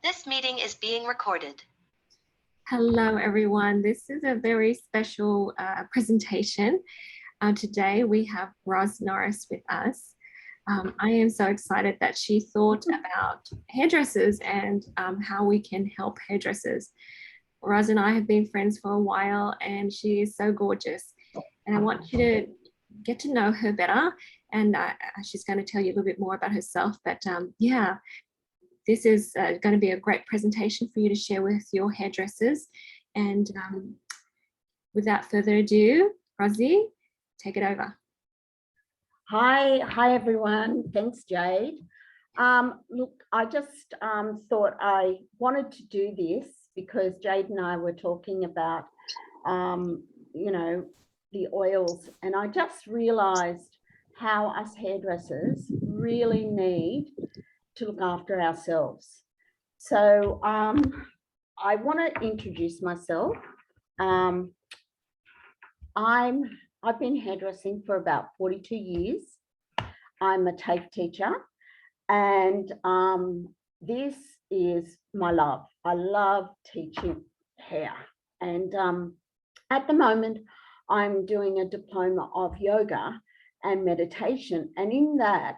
This meeting is being recorded. Hello, everyone. This is a very special presentation. Today we have Norris with us. I am so excited that she thought about hairdressers and how we can help hairdressers. Roz and I have been friends for a while and she is so gorgeous. And I want you to get to know her better. And she's going to tell you a little bit more about herself. But yeah, this is going to be a great presentation for you to share with your hairdressers. And without further ado, Rosie, take it over. Hi everyone. Thanks, Jade. Look, I just thought I wanted to do this because Jade and I were talking about, the oils, and I just realized how us hairdressers really need to look after ourselves. So I want to introduce myself. I've been hairdressing for about 42 years. I'm a TAFE teacher, and this is my love. I love teaching hair, and at the moment I'm doing a Diploma of Yoga and meditation, and in that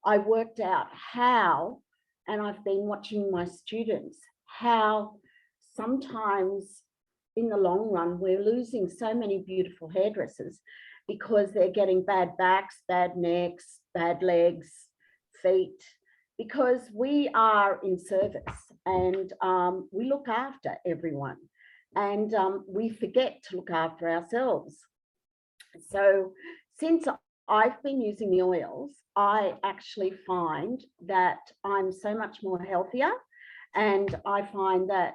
I worked out how, and I've been watching my students, how sometimes in the long run we're losing so many beautiful hairdressers because they're getting bad backs, bad necks, bad legs, feet, because we are in service and we look after everyone, and we forget to look after ourselves. So since I've been using the oils, I actually find that I'm so much more healthier, and I find that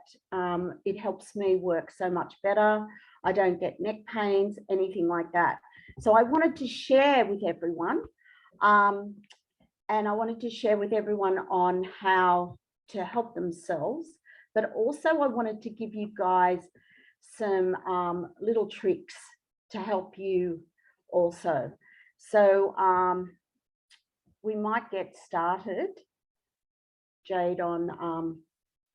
it helps me work so much better. I don't get neck pains, anything like that. So I wanted to share with everyone, and I wanted to share with everyone on how to help themselves, but also I wanted to give you guys some little tricks to help you also. So we might get started, Jade, on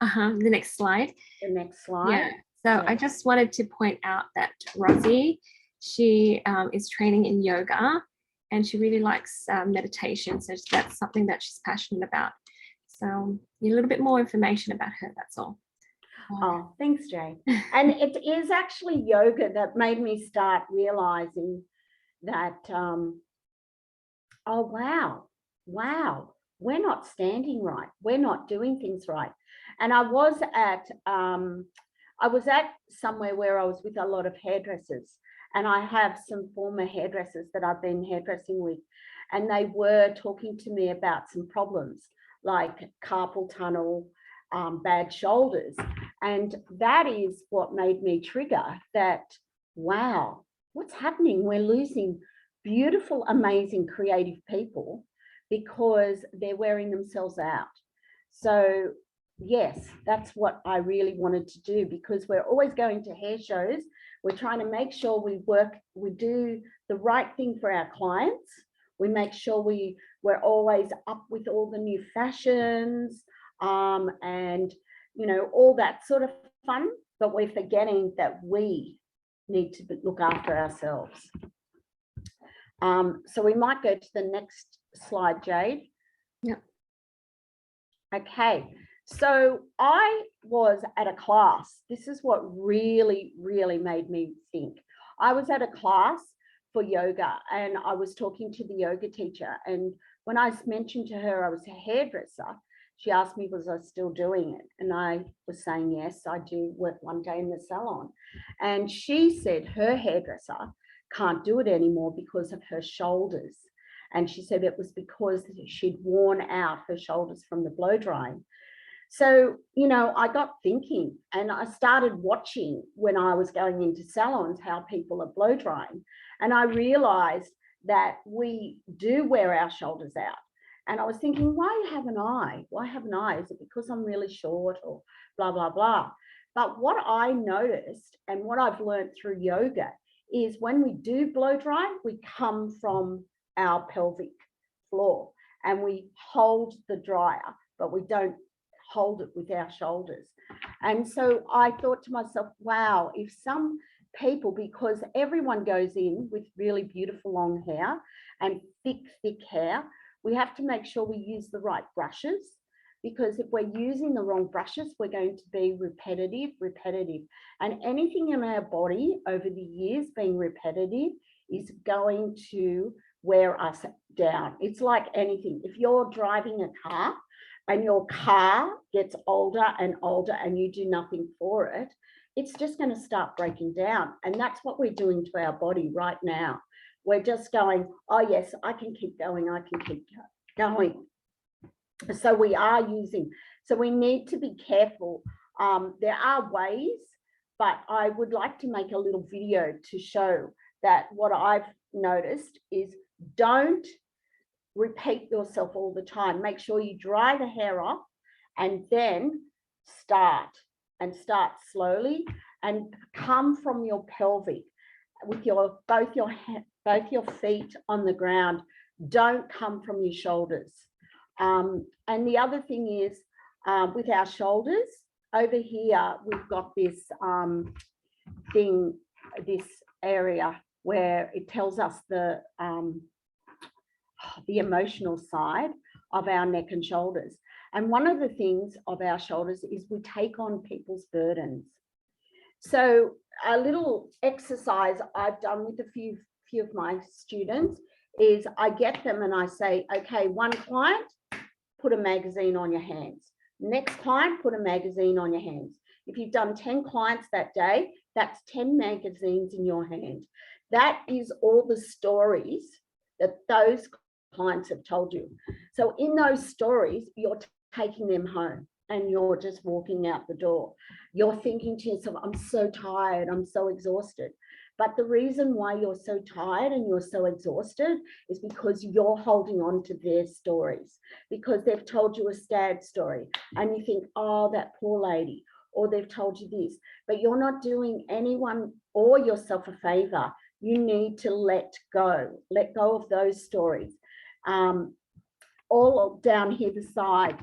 the next slide. the next slide. Yeah. So Yeah. I just wanted to point out that Rosie, she is training in yoga, and she really likes meditation. So that's something that she's passionate about. So a little bit more information about her. That's all. Oh, thanks, Jade. And it is actually yoga that made me start realizing that, oh, wow, we're not standing right. We're not doing things right. And I was at somewhere where I was with a lot of hairdressers, and I have some former hairdressers that I've been hairdressing with, and they were talking to me about some problems like carpal tunnel, bad shoulders. And that is what made me trigger that, wow, what's happening? We're losing beautiful, amazing, creative people because they're wearing themselves out. So yes, that's what I really wanted to do, because we're always going to hair shows. We're trying to make sure we do the right thing for our clients. We make sure we're always up with all the new fashions, and all that sort of fun, but we're forgetting that we need to look after ourselves. So we might go to the next slide, Jade. Yep. Okay, so I was at a class. This is what really, really made me think. I was at a class for yoga, and I was talking to the yoga teacher, and when I mentioned to her I was a hairdresser, she asked me, was I still doing it? And I was saying, yes, I do work one day in the salon. And she said her hairdresser can't do it anymore because of her shoulders. And she said it was because she'd worn out her shoulders from the blow drying. So, I got thinking, and I started watching when I was going into salons how people are blow drying. And I realized that we do wear our shoulders out. And I was thinking, why haven't I? Is it because I'm really short, or blah, blah, blah? But what I noticed, and what I've learned through yoga, is when we do blow dry, we come from our pelvic floor and we hold the dryer, but we don't hold it with our shoulders. And so I thought to myself, wow, if some people, because everyone goes in with really beautiful long hair and thick hair, we have to make sure we use the right brushes, because if we're using the wrong brushes, we're going to be repetitive. And anything in our body over the years being repetitive is going to wear us down. It's like anything. If you're driving a car and your car gets older and older and you do nothing for it, it's just going to start breaking down. And that's what we're doing to our body right now. We're just going, oh yes, I can keep going, I can keep going. So we are using, so we need to be careful. There are ways, but I would like to make a little video to show that what I've noticed is don't repeat yourself all the time. Make sure you dry the hair off and then start slowly and come from your pelvic with your both your feet on the ground. Don't come from your shoulders. And the other thing is with our shoulders over here, we've got this thing, this area where it tells us the emotional side of our neck and shoulders. And one of the things of our shoulders is we take on people's burdens. So a little exercise I've done with a few of my students is I get them and I say, okay, one client, put a magazine on your hands. Next client, put a magazine on your hands. If you've done 10 clients that day, that's 10 magazines in your hand. That is all the stories that those clients have told you. So in those stories, you're taking them home and you're just walking out the door. You're thinking to yourself, I'm so tired, I'm so exhausted. But the reason why you're so tired and you're so exhausted is because you're holding on to their stories, because they've told you a sad story and you think, oh, that poor lady, or they've told you this, but you're not doing anyone or yourself a favor. You need to let go of those stories. All down here the side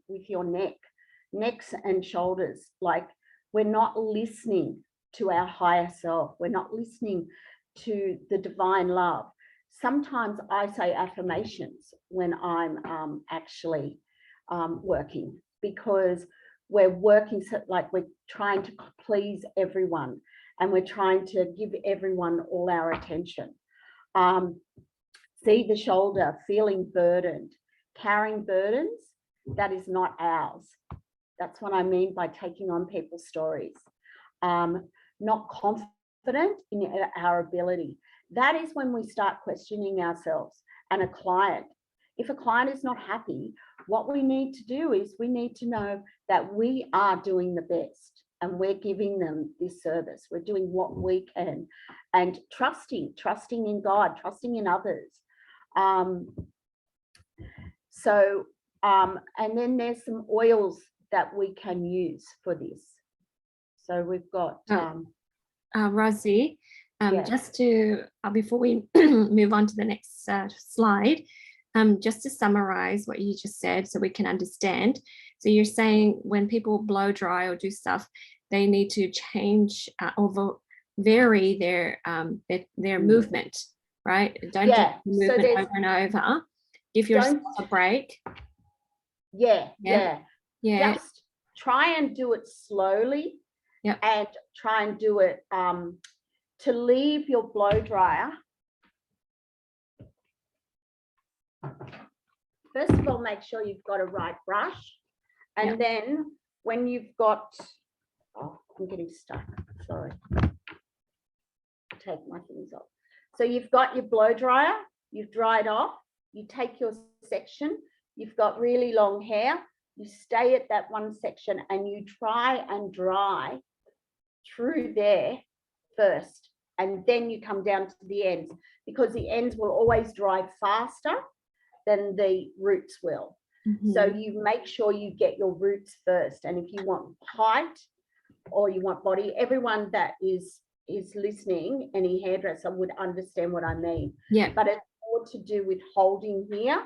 with your necks and shoulders, like we're not listening to our higher self. We're not listening to the divine love. Sometimes I say affirmations when I'm actually working, because we're working like we're trying to please everyone and we're trying to give everyone all our attention. See the shoulder, feeling burdened, carrying burdens that is not ours. That's what I mean by taking on people's stories. Not confident in our ability. That is when we start questioning ourselves. And a client, if a client is not happy, what we need to do is we need to know that we are doing the best and we're giving them this service. We're doing what we can and trusting in God, trusting in others. And then there's some oils that we can use for this. So we've got Rosie, yeah. just to before we move on to the next slide, just to summarize what you just said so we can understand. So you're saying when people blow dry or do stuff, they need to change or vary their movement, right? Don't do movement over and over. Give yourself a break. Yeah. Just try and do it slowly. Yep. And try and do it to leave your blow dryer. First of all, make sure you've got a right brush. And then when you've got, oh, I'm getting stuck, sorry. Take my things off. So you've got your blow dryer, you've dried off, you take your section, you've got really long hair, you stay at that one section and you try and dry through there first, and then you come down to the ends, because the ends will always dry faster than the roots will. So you make sure you get your roots first. And if you want height or you want body, everyone that is listening, any hairdresser would understand what I mean. Yeah. But it's more to do with holding here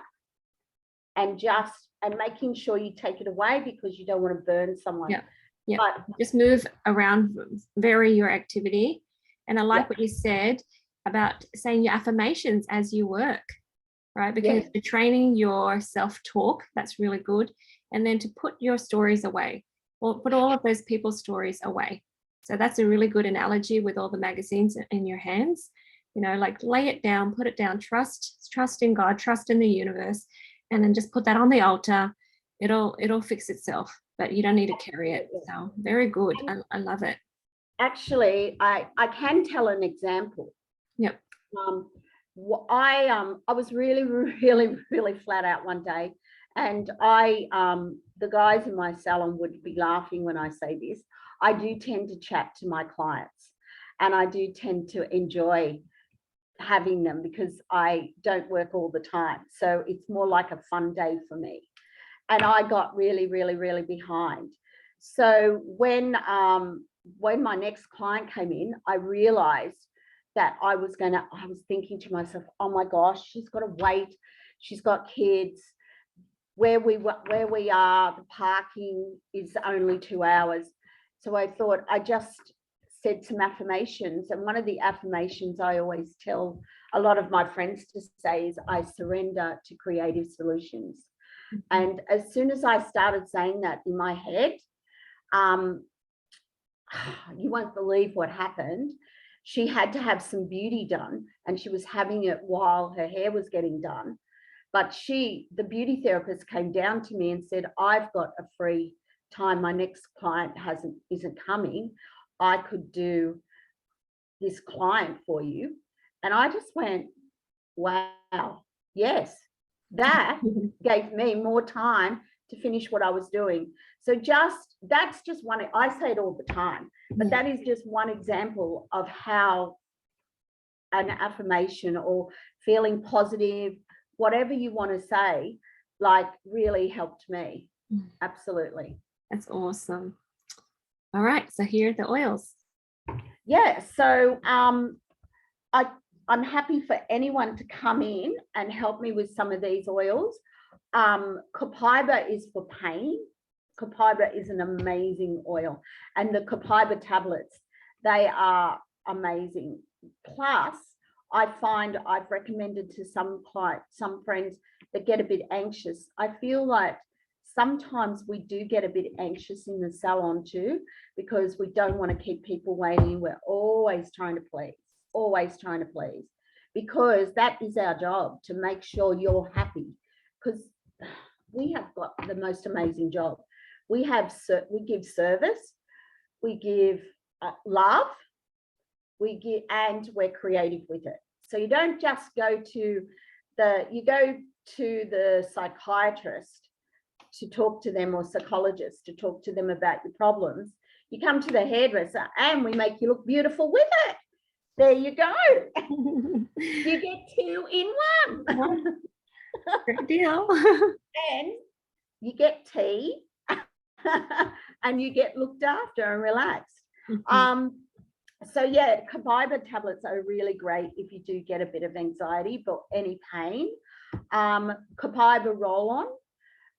and just and making sure you take it away because you don't want to burn someone. Yeah. Yeah. But just move around, vary your activity. And I like Yeah. what you said about saying your affirmations as you work, right? Because Yes. you're training your self-talk. That's really good. And then to put your stories away, or put all of those people's stories away. So that's a really good analogy with all the magazines in your hands. You know, like lay it down, put it down, trust in God, trust in the universe, and then just put that on the altar. It'll fix itself, but you don't need to carry it. So very good. I love it. Actually, I can tell an example. Yep. I was really flat out one day, and the guys in my salon would be laughing when I say this. I do tend to chat to my clients, and I do tend to enjoy having them because I don't work all the time. So it's more like a fun day for me. And I got really behind. So when my next client came in, I realized that I was thinking to myself, oh my gosh, she's got to wait. She's got kids. Where we are, the parking is only 2 hours. So I thought, I just said some affirmations. And one of the affirmations I always tell a lot of my friends to say is, I surrender to creative solutions. And as soon as I started saying that in my head, you won't believe what happened. She had to have some beauty done, and she was having it while her hair was getting done. But the beauty therapist came down to me and said, I've got a free time. My next client isn't coming. I could do this client for you. And I just went, wow, yes, that gave me more time to finish what I was doing. So that's just one, I say it all the time, but that is just one example of how an affirmation or feeling positive, whatever you want to say, like really helped me. Absolutely. That's awesome. All right, so here are the oils. Yeah, so I'm happy for anyone to come in and help me with some of these oils. Copaiba is for pain. Copaiba is an amazing oil, and the Copaiba tablets, they are amazing. Plus, I find I've recommended to some friends that get a bit anxious. I feel like sometimes we do get a bit anxious in the salon too, because we don't want to keep people waiting. We're always trying to please, because that is our job, to make sure you're happy, because we have got the most amazing job. We give service, we give love, and we're creative with it. So you don't just go to the psychiatrist to talk to them, or psychologist to talk to them about your problems. You come to the hairdresser and we make you look beautiful with it. There you go. You get 2 in 1. Great deal. And you get tea and you get looked after and relaxed. So yeah, Copaiba tablets are really great if you do get a bit of anxiety, but any pain. Copaiba roll-on.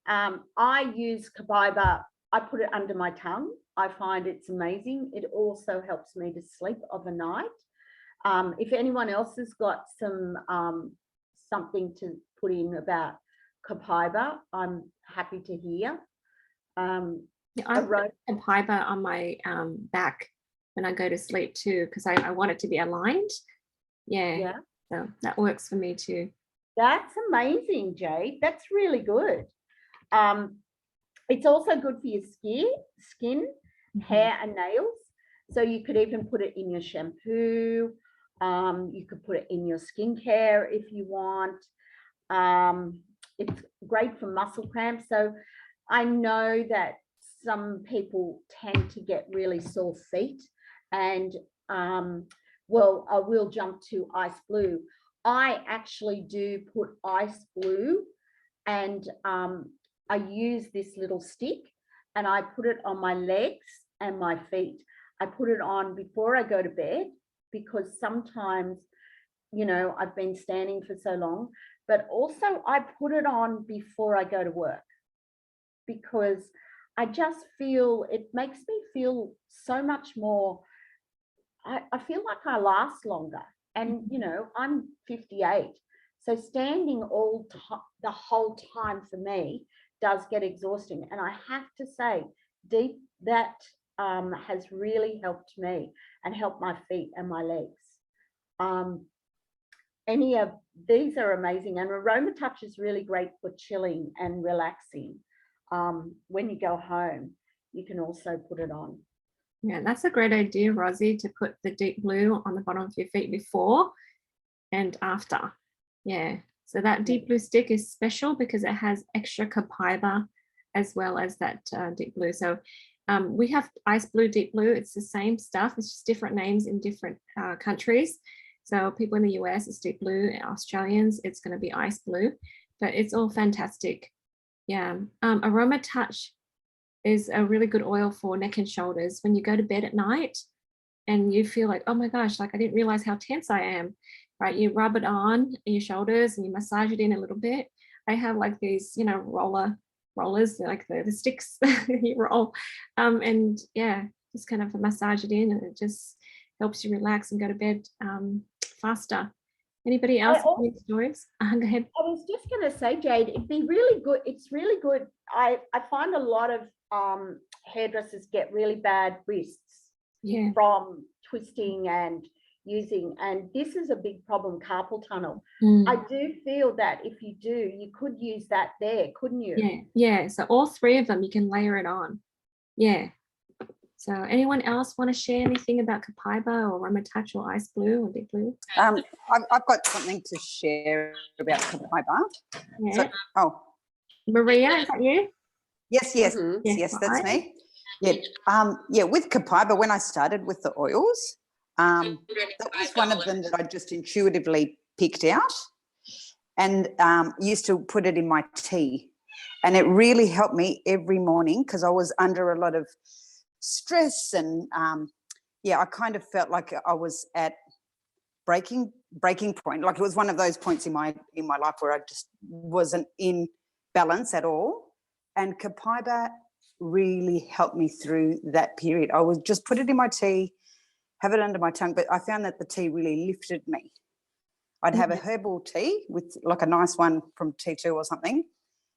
I use Copaiba, I put it under my tongue. I find it's amazing. It also helps me to sleep overnight. If anyone else has got something to put in about Copaiba, I'm happy to hear. I wrote Copaiba on my back when I go to sleep too, because I want it to be aligned. Yeah. So that works for me too. That's amazing, Jade. That's really good. It's also good for your skin, hair and nails. So you could even put it in your shampoo. You could put it in your skincare if you want. It's great for muscle cramps. So I know that some people tend to get really sore feet, and well, I will jump to ice blue. I actually do put ice blue, and I use this little stick and I put it on my legs and my feet. I put it on before I go to bed, because sometimes, you know, I've been standing for so long, but also I put it on before I go to work. because I just feel it makes me feel so much more. I feel like I last longer. And, you know, I'm 58. So standing the whole time for me does get exhausting. And I have to say, that has really helped me and helped my feet and my legs. Any of these are amazing. And Aroma Touch is really great for chilling and relaxing. When you go home, you can also put it on. Yeah, that's a great idea, Rosie, to put the deep blue on the bottom of your feet before and after. Yeah, so that deep blue stick is special because it has extra copaiba as well as that deep blue. So we have ice blue, deep blue. It's the same stuff. It's just different names in different countries. So people in the US, it's deep blue. Australians, it's going to be ice blue. But it's all fantastic. Yeah, Aroma Touch is a really good oil for neck and shoulders. When you go to bed at night and you feel like, oh my gosh, like I didn't realize how tense I am, right? You rub it on your shoulders and you massage it in a little bit. I have like these, you know, rollers, like the sticks you roll. And yeah, just kind of massage it in and it just helps you relax and go to bed faster. Anybody else have any stories? Go ahead. I was just going to say, Jade, it'd be really good. It's really good. I find a lot of hairdressers get really bad wrists from twisting and using, and this is a big problem, carpal tunnel. I do feel that if you do, you could use that there, couldn't you? Yeah. So all three of them, you can layer it on. Yeah. So anyone else want to share anything about copaiba or Aroma Touch or ice blue or deep blue? I've got something to share about copaiba. Yeah. So, Maria, is that you? Yes, that's me. Yeah, with copaiba, when I started with the oils, that was one of them that I just intuitively picked out and used to put it in my tea. And it really helped me every morning because I was under a lot of stress and I kind of felt like I was at breaking point. Like it was one of those points in my life where I just wasn't in balance at all. And copaiba really helped me through that period. I would just put it in my tea, have it under my tongue, but I found that the tea really lifted me. I'd have a herbal tea with like a nice one from T2 or something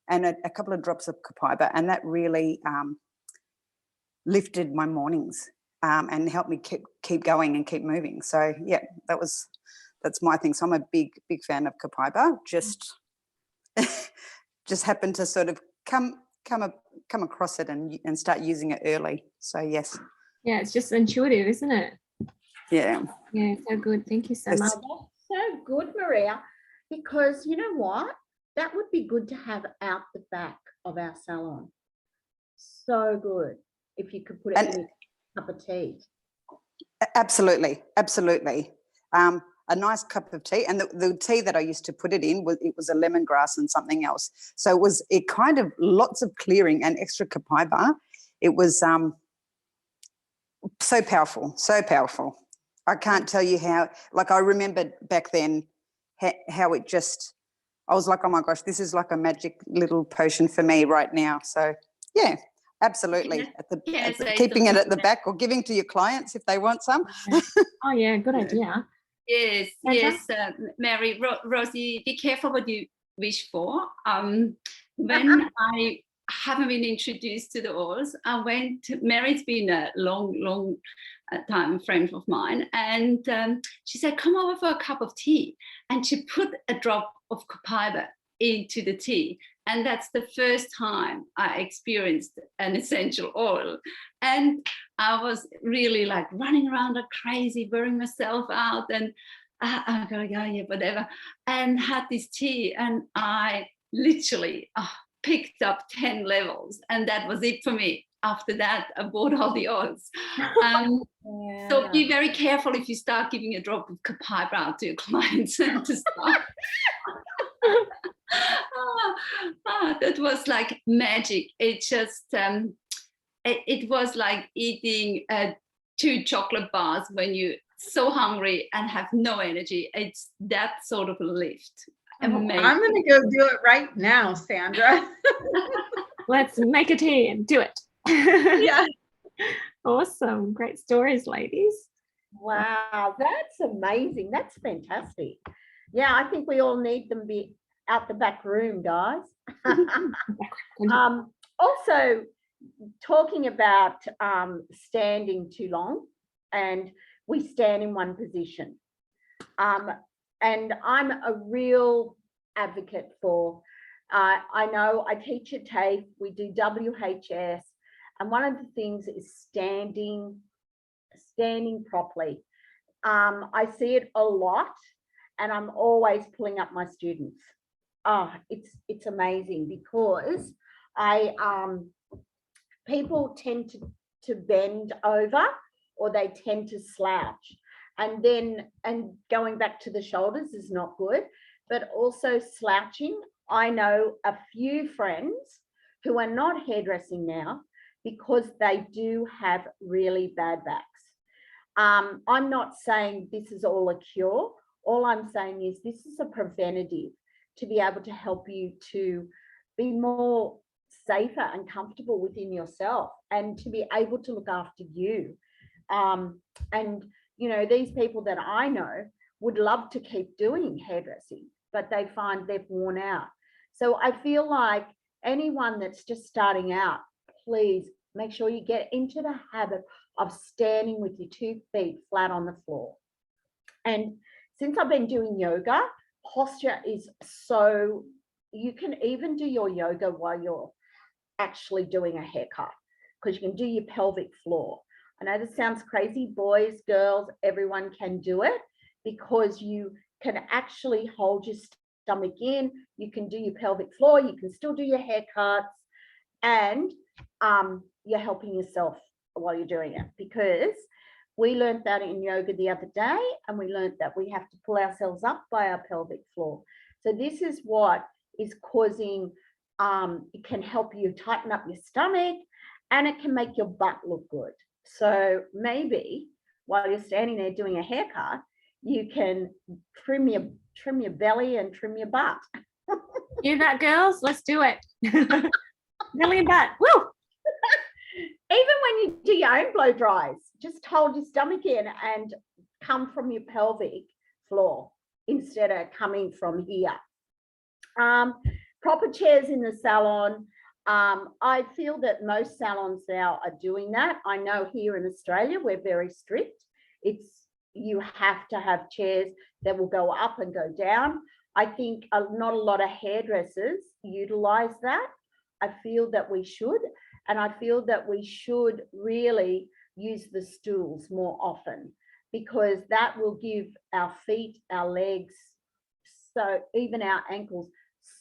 and a couple of drops of copaiba, and that really lifted my mornings and helped me keep going and keep moving. So yeah, that's my thing. So I'm a big fan of copaiba. Just happened to sort of come across it and start using it early. So yes. Yeah, it's just intuitive, isn't it? Yeah. Yeah, so good. Thank you so much. That's so good, Maria, because you know what? That would be good to have out the back of our salon. So good. If you could put it in a cup of tea. Absolutely. A nice cup of tea, and the tea that I used to put it in was a lemongrass and something else. So it kind of lots of clearing and extra copaiba. It was so powerful. I can't tell you how. Like I remember back then how it just. I was like, oh my gosh, this is like a magic little potion for me right now. So yeah. Absolutely. Keeping it at the back or giving to your clients if they want some. Oh, yeah, good idea. Yes, Mary, Rosie, be careful what you wish for. When I haven't been introduced to the oils, Mary's been a long time friend of mine, and she said, come over for a cup of tea. And she put a drop of copaiba into the tea. And that's the first time I experienced an essential oil. And I was really like running around like crazy, burning myself out and I'm going, yeah, whatever. And had this tea and I literally picked up 10 levels. And that was it for me. After that, I bought all the oils. So be very careful if you start giving a drop of copaiba out to your clients to start. That was like magic. It just it was like eating 2 chocolate bars when you're so hungry and have no energy. It's that sort of a lift. Amazing. I'm going to go do it right now, Sandra. Let's make a team. Do it. Yeah. Awesome. Great stories, ladies. Wow, that's amazing. That's fantastic. Yeah, I think we all need them be out the back room, guys. Also, talking about standing too long, and we stand in one position. And I'm a real advocate for, I know I teach at TAFE, we do WHS, and one of the things is standing properly. I see it a lot, and I'm always pulling up my students. Oh, it's amazing, because people tend to bend over, or they tend to slouch, and going back to the shoulders is not good, but also slouching. I know a few friends who are not hairdressing now because they do have really bad backs. I'm not saying this is all a cure. All I'm saying is this is a preventative to be able to help you to be more safer and comfortable within yourself, and to be able to look after you. And, you know, these people that I know would love to keep doing hairdressing, but they find they've worn out. So I feel like anyone that's just starting out, please make sure you get into the habit of standing with your 2 feet flat on the floor. And since I've been doing yoga, posture is so, you can even do your yoga while you're actually doing a haircut, because you can do your pelvic floor. I know this sounds crazy, boys, girls, everyone can do it, because you can actually hold your stomach in, you can do your pelvic floor, you can still do your haircuts, and you're helping yourself while you're doing it. Because we learned that in yoga the other day, and we learned that we have to pull ourselves up by our pelvic floor. So this is what is causing, it can help you tighten up your stomach, and it can make your butt look good. So maybe while you're standing there doing a haircut, you can trim your belly and trim your butt. Do that, girls. Let's do it. Belly and butt. Woo! Even when you do your own blow dries, just hold your stomach in and come from your pelvic floor instead of coming from here. Proper chairs in the salon. I feel that most salons now are doing that. I know here in Australia, we're very strict. You have to have chairs that will go up and go down. I think not a lot of hairdressers utilize that. I feel that we should, and I feel that we should really use the stools more often, because that will give our feet, our legs, so even our ankles,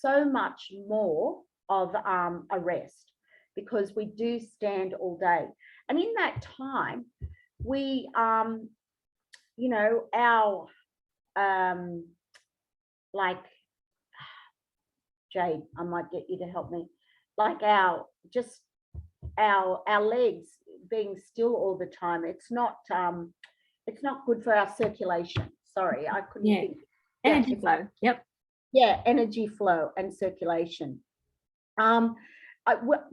so much more of a rest, because we do stand all day. And in that time, we, you know, our, like, Jade, I might get you to help me, like our legs being still all the time, it's not good for our circulation. Sorry, I couldn't think. Energy flow. Yep. Yeah, energy flow and circulation.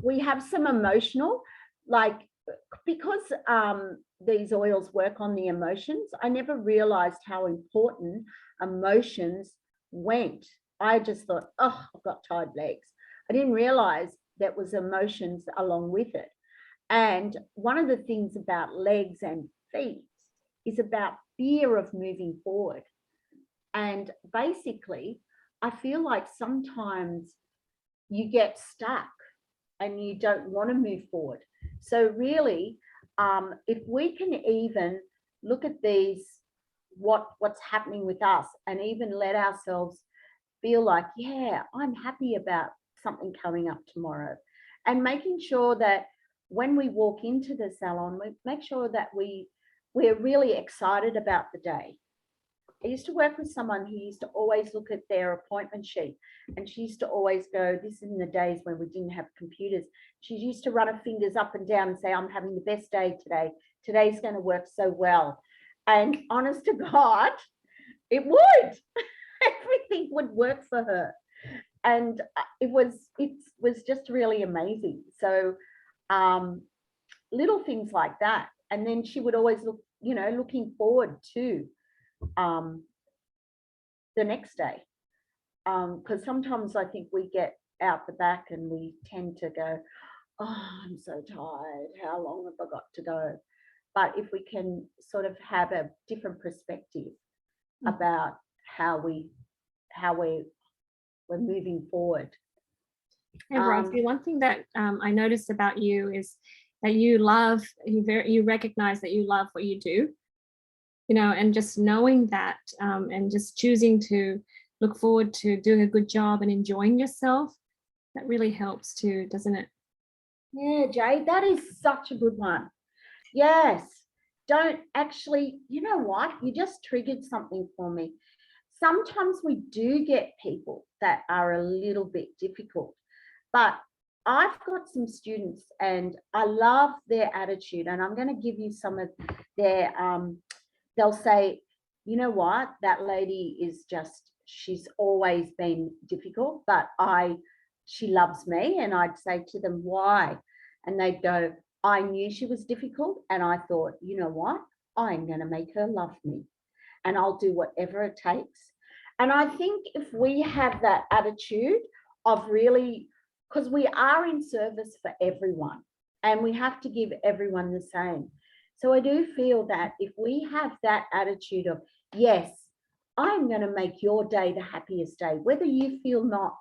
We have some emotional, like, because these oils work on the emotions, I never realized how important emotions went. I just thought, oh, I've got tired legs. I didn't realize that was emotions along with it. And one of the things about legs and feet is about fear of moving forward. And basically, I feel like sometimes you get stuck and you don't want to move forward. So really, if we can even look at these, what's happening with us, and even let ourselves feel like, yeah, I'm happy about something coming up tomorrow, and making sure that when we walk into the salon, we make sure that we're really excited about the day. I used to work with someone who used to always look at their appointment sheet, and she used to always go, this is in the days when we didn't have computers, she used to run her fingers up and down and say, I'm having the best day today. Today's going to work so well. And honest to God, it would. Everything would work for her. it was just really amazing. So little things like that. And then she would always look, you know, looking forward to the next day. Because sometimes I think we get out the back and we tend to go, oh, I'm so tired. How long have I got to go? But if we can sort of have a different perspective about how we're moving forward. And Rosie, one thing that I noticed about you is that you recognize that you love what you do, you know, and just knowing that and just choosing to look forward to doing a good job and enjoying yourself, that really helps too, doesn't it? Yeah, Jade, that is such a good one. Yes. Don't actually, you know what? You just triggered something for me. Sometimes we do get people that are a little bit difficult, but I've got some students and I love their attitude, and I'm going to give you some of their, they'll say, you know what, that lady is just, she's always been difficult, but she loves me. And I'd say to them, why? And they'd go, I knew she was difficult, and I thought, you know what, I'm going to make her love me, and I'll do whatever it takes. And I think if we have that attitude of really, because we are in service for everyone and we have to give everyone the same. So I do feel that if we have that attitude of, yes, I'm going to make your day the happiest day, whether you feel not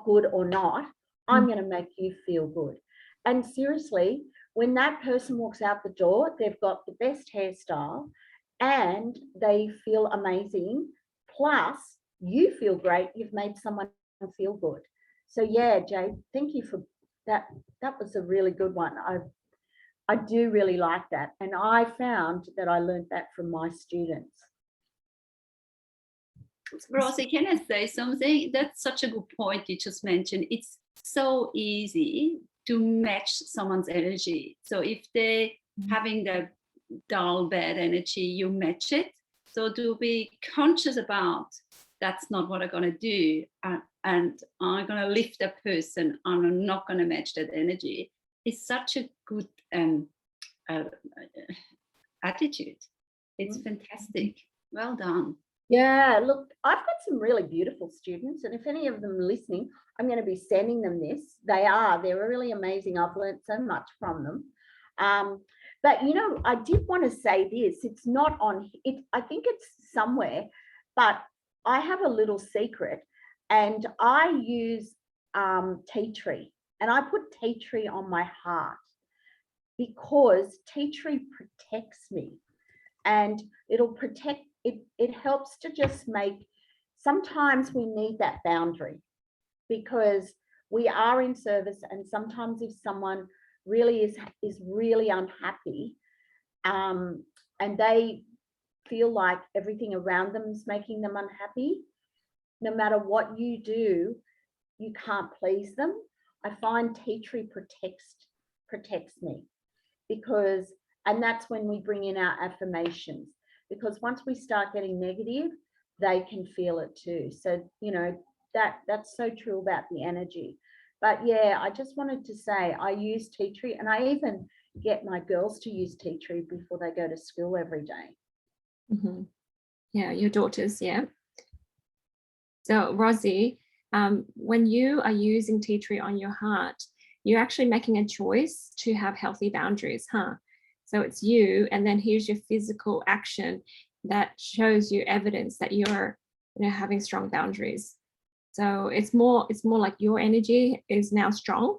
good or not, I'm going to make you feel good. And seriously, when that person walks out the door, they've got the best hairstyle and they feel amazing. Plus, you feel great. You've made someone feel good. So yeah, Jade, thank you for that. That was a really good one. I do really like that. And I found that I learned that from my students. Rosie, can I say something? That's such a good point you just mentioned. It's so easy to match someone's energy. So if they're having the dull, bad energy, you match it. So to be conscious about, that's not what I'm going to do, and I'm going to lift that person, and I'm not going to match that energy, is such a good attitude. It's fantastic. Well done. Yeah, look, I've got some really beautiful students, and if any of them are listening, I'm going to be sending them this. They're really amazing. I've learned so much from them. But, you know, I did want to say this. It's not on it. I think it's somewhere, but I have a little secret, and I use tea tree, and I put tea tree on my heart because tea tree protects me, and it'll protect. It helps to just make, sometimes we need that boundary because we are in service, and sometimes if someone really is really unhappy and they feel like everything around them is making them unhappy, no matter what you do, you can't please them. I find tea tree protects me because, and that's when we bring in our affirmations. Because once we start getting negative, they can feel it too. So, you know, that's so true about the energy. But yeah, I just wanted to say I use tea tree, and I even get my girls to use tea tree before they go to school every day. Mm-hmm. Yeah, your daughters, yeah. So Rosie, when you are using tea tree on your heart, you're actually making a choice to have healthy boundaries, huh? So it's you, and then here's your physical action that shows you evidence that you're, you know, having strong boundaries. So it's more like your energy is now strong,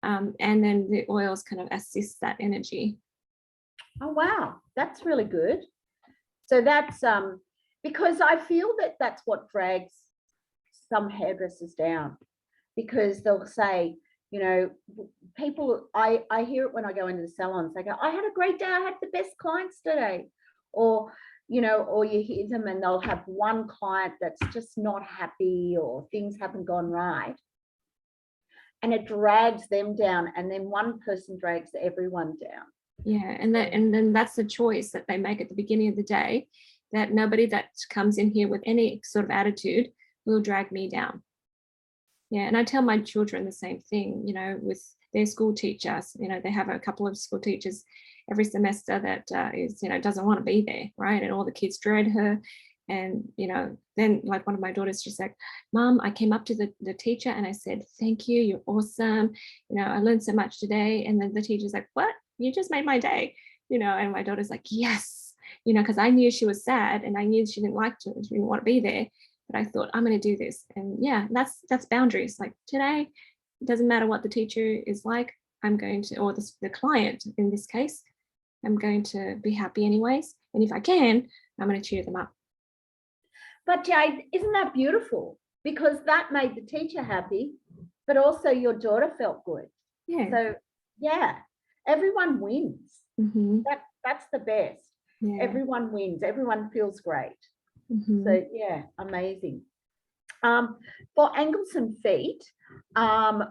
and then the oils kind of assist that energy. Oh wow, that's really good. So that's because I feel that that's what drags some hairdressers down, because they'll say, you know, people, I hear it when I go into the salons, they go, I had a great day, I had the best clients today. Or, you know, or you hear them and they'll have one client that's just not happy or things haven't gone right. And it drags them down, and then one person drags everyone down. Yeah, and then that's the choice that they make at the beginning of the day, that nobody that comes in here with any sort of attitude will drag me down. Yeah, and I tell my children the same thing, you know, with their school teachers. You know, they have a couple of school teachers every semester that is, you know, doesn't want to be there, right? And all the kids dread her. And, you know, then like one of my daughters just like, Mom, I came up to the teacher and I said, thank you, you're awesome. You know, I learned so much today. And then the teacher's like, what? You just made my day, you know, and my daughter's like, yes, you know, because I knew she was sad and I knew she didn't she didn't want to be there. But I thought, I'm going to do this. And yeah, that's boundaries. Like today, it doesn't matter what the teacher is like, I'm going to, or the client in this case, I'm going to be happy anyways. And if I can, I'm going to cheer them up. But Jade, isn't that beautiful? Because that made the teacher happy, but also your daughter felt good. Yeah. So yeah, everyone wins. That's the best. Yeah. Everyone wins. Everyone feels great. So yeah, amazing. For ankles and feet, I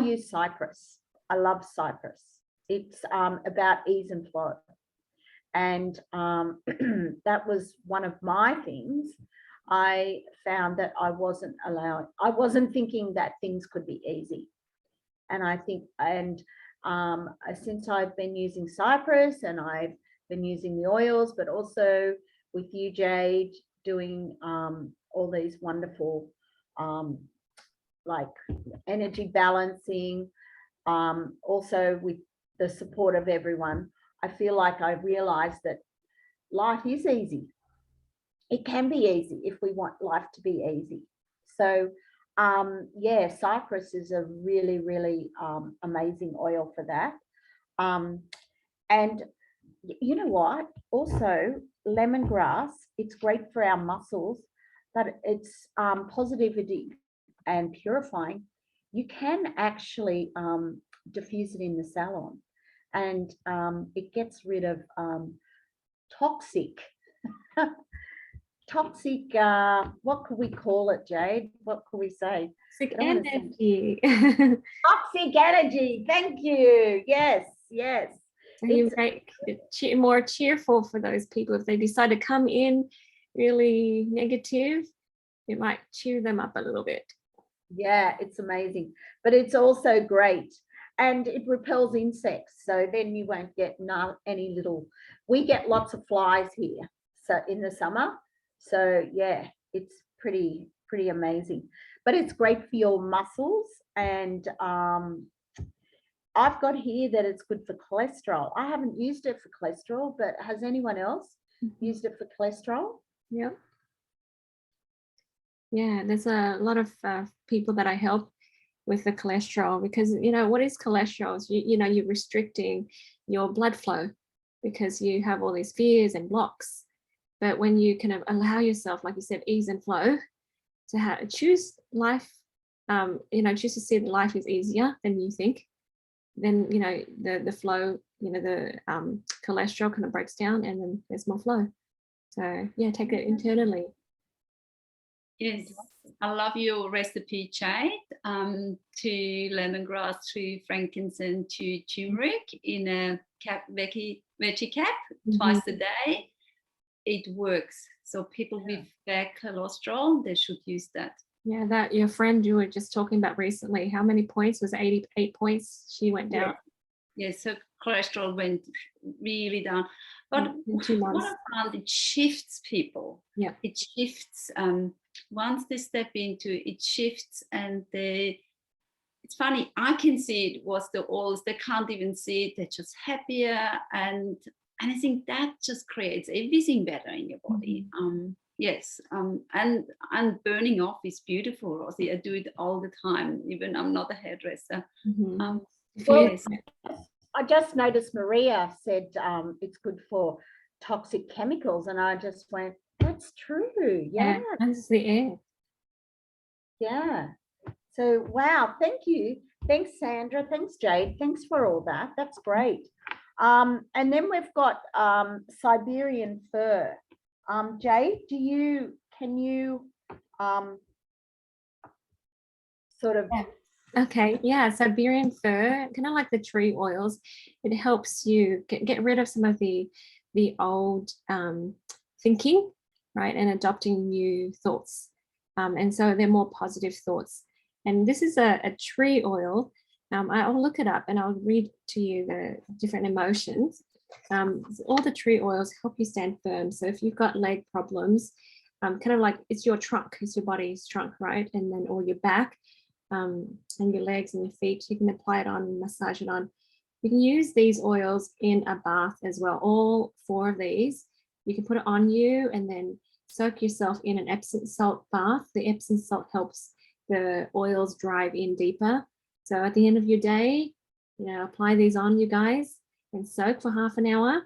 use Cypress. I love Cypress. It's about ease and flow. And that was one of my things. I found that I wasn't thinking that things could be easy. And I think, since I've been using Cypress and I've been using the oils, but also with you, Jade, doing all these wonderful like energy balancing, also with the support of everyone, I feel like I realized that life is easy. It can be easy if we want life to be easy. So yeah, Cypress is a really, really amazing oil for that. And you know what? Also, lemongrass, it's great for our muscles, but it's positivity and purifying. You can actually diffuse it in the salon, and it gets rid of toxic, what could we call it, Jade? What could we say? Toxic energy. Toxic energy. Thank you. Yes, yes. So you make it more cheerful for those people. If they decide to come in really negative, it might cheer them up a little bit. Yeah, it's amazing. But it's also great. And it repels insects. So then you won't get any little, we get lots of flies here. So in the summer. So yeah, it's pretty amazing. But it's great for your muscles. And I've got here that it's good for cholesterol. I haven't used it for cholesterol, but has anyone else used it for cholesterol? Yeah. Yeah, there's a lot of people that I help with the cholesterol, because, you know, what is cholesterol? You know, you're restricting your blood flow because you have all these fears and blocks. But when you kind of allow yourself, like you said, ease and flow, to choose life, you know, choose to see that life is easier than you think, then, you know, the flow, you know, the cholesterol kind of breaks down and then there's more flow. So yeah, take it internally. Yes, I love your recipe, Jade. To lemongrass, to frankincense, to turmeric in a veggie cap twice a day. It works. So people with bad cholesterol, they should use that. Yeah, that your friend you were just talking about recently, how many points? Was it 88 points she went down? Yes, so cholesterol went really down. But in 2 months. What I found, it shifts people. Yeah. It shifts. Once they step into it, it shifts, and it's funny, I can see it was the oils. They can't even see it. They're just happier. And I think that just creates everything better in your body. Yes, and burning off is beautiful, Rosie. I do it all the time, even I'm not a hairdresser. Yes. I just noticed Maria said it's good for toxic chemicals, and I just went, that's true. Yeah, that's the air. Yeah. So wow, thank you. Thanks, Sandra. Thanks, Jade. Thanks for all that. That's great. And then we've got Siberian fir. Jade, can you sort of... Okay, yeah, Siberian fir, kind of like the tree oils, it helps you get rid of some of the old thinking, right, and adopting new thoughts. And so they're more positive thoughts. And this is a tree oil. I'll look it up and I'll read to you the different emotions. All the tree oils help you stand firm. So if you've got leg problems, kind of like it's your trunk, it's your body's trunk, right? And then all your back and your legs and your feet, you can apply it on and massage it on. You can use these oils in a bath as well. All 4 of these, you can put it on you and then soak yourself in an Epsom salt bath. The Epsom salt helps the oils drive in deeper. So at the end of your day, apply these on, you guys, and soak for half an hour,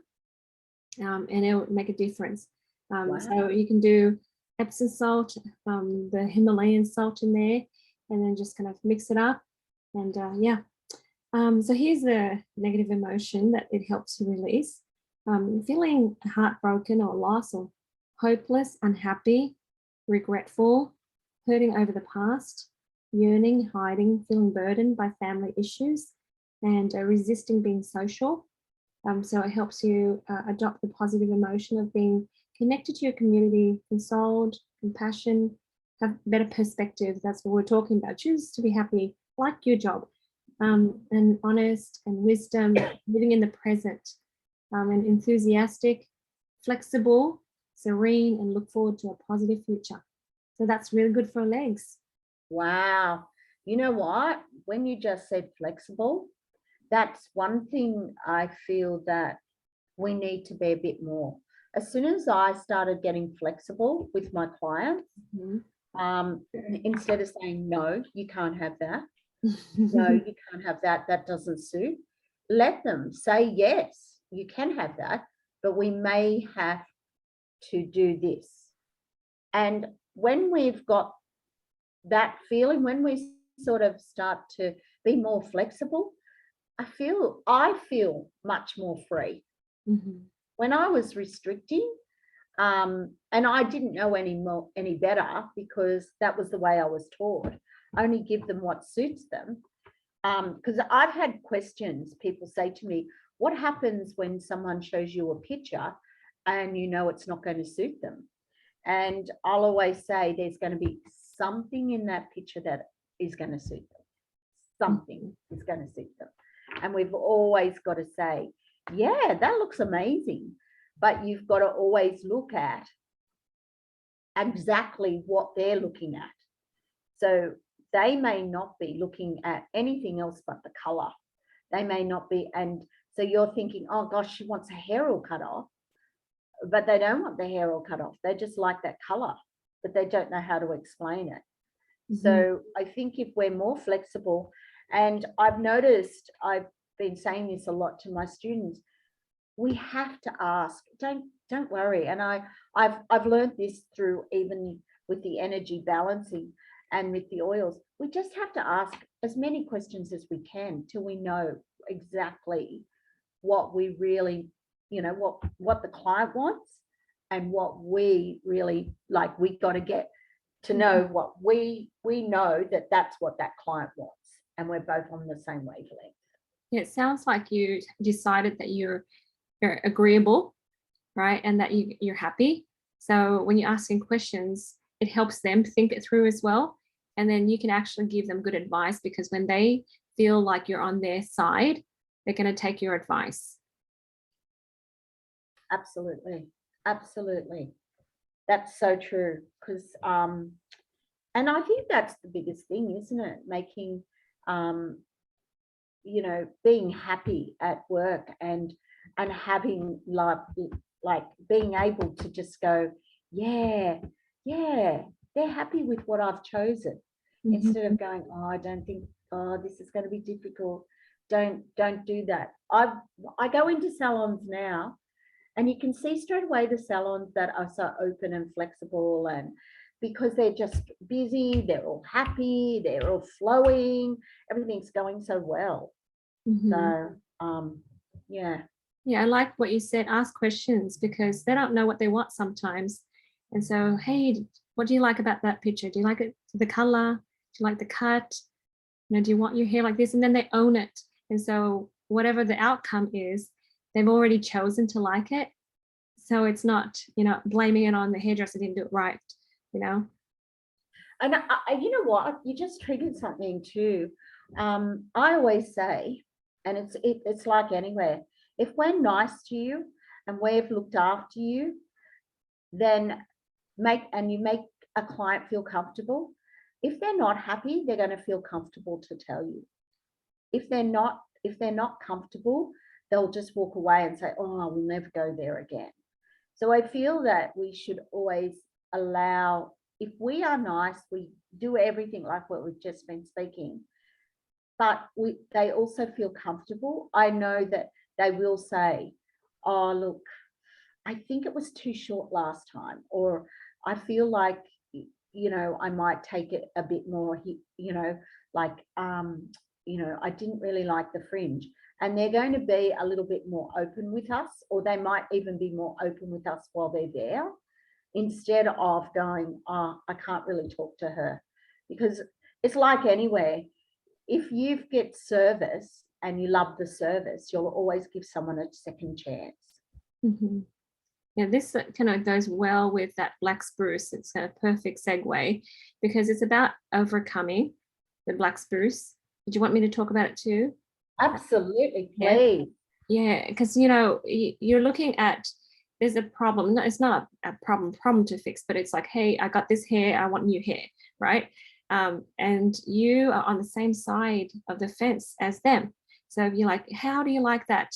and it'll make a difference. Wow. So you can do Epsom salt, the Himalayan salt in there, and then just kind of mix it up. And yeah. So here's the negative emotion that it helps you release. Feeling heartbroken or lost or hopeless, unhappy, regretful, hurting over the past, yearning, hiding, feeling burdened by family issues, and resisting being social. So it helps you adopt the positive emotion of being connected to your community, consoled, compassion, have better perspective. That's what we're talking about. Choose to be happy, like your job, and honest and wisdom, living in the present, and enthusiastic, flexible, serene, and look forward to a positive future. So that's really good for legs. Wow. You know what? When you just said flexible, that's one thing I feel that we need to be a bit more. As soon as I started getting flexible with my clients, instead of saying, no, you can't have that. No, you can't have that. That doesn't suit. Let them say, yes, you can have that, but we may have to do this. And when we've got that feeling, when we sort of start to be more flexible, I feel much more free. When I was restricting, and I didn't know any better, because that was the way I was taught. Only give them what suits them. Because I've had questions, people say to me, what happens when someone shows you a picture and you know it's not going to suit them? And I'll always say there's going to be something in that picture that is going to suit them. Something is going to suit them. And we've always got to say, yeah, that looks amazing. But you've got to always look at exactly what they're looking at. So they may not be looking at anything else but the color. They may not be. And so you're thinking, oh gosh, she wants her hair all cut off. But they don't want the hair all cut off. They just like that color, but they don't know how to explain it. So I think if we're more flexible, and I've noticed, I've been saying this a lot to my students, we have to ask, don't worry. And I've learned this through, even with the energy balancing and with the oils, we just have to ask as many questions as we can till we know exactly what we really, what the client wants and what we really like. We got to get to know what we know, that's what that client wants, and we're both on the same wavelength. Yeah, it sounds like you decided that you're agreeable, right? And that you're happy. So when you're asking questions, it helps them think it through as well. And then you can actually give them good advice, because when they feel like you're on their side, they're going to take your advice. Absolutely. Absolutely. That's so true. Because, and I think that's the biggest thing, isn't it? Making, being happy at work and having like being able to just go, yeah, they're happy with what I've chosen, instead of going, oh, I don't think, oh, this is going to be difficult. Don't do that. I go into salons now, and you can see straight away the salons that are so open and flexible, and because they're just busy, they're all happy, they're all flowing, everything's going so well. So yeah. Yeah, I like what you said, ask questions, because they don't know what they want sometimes. And so, hey, what do you like about that picture? Do you like it, the color? Do you like the cut? Do you want your hair like this? And then they own it. And so whatever the outcome is, they've already chosen to like it. So it's not, blaming it on the hairdresser didn't do it right, And you know what? You just triggered something too. I always say, and it's like anywhere, if we're nice to you and we've looked after you, then you make a client feel comfortable. If they're not happy, they're going to feel comfortable to tell you. If they're not comfortable, they'll just walk away and say, oh, I will never go there again. So I feel that we should always allow, if we are nice, we do everything like what we've just been speaking, but they also feel comfortable. I know that they will say, oh, look, I think it was too short last time, or I feel like, you know, I might take it a bit more, you know, like, you know, I didn't really like the fringe. And they're going to be a little bit more open with us, or they might even be more open with us while they're there, instead of going, oh, I can't really talk to her. Because it's like anywhere, if you get service and you love the service, you'll always give someone a second chance. Mm-hmm. Yeah, this kind of goes well with that black spruce. It's a perfect segue because it's about overcoming the black spruce. Did you want me to talk about it too? Absolutely, please. Yeah, because, you know, you're looking at, there's a problem. No, it's not a problem to fix, but it's like, hey, I got this hair, I want new hair, right? And you are on the same side of the fence as them. So you're like, how do you like that?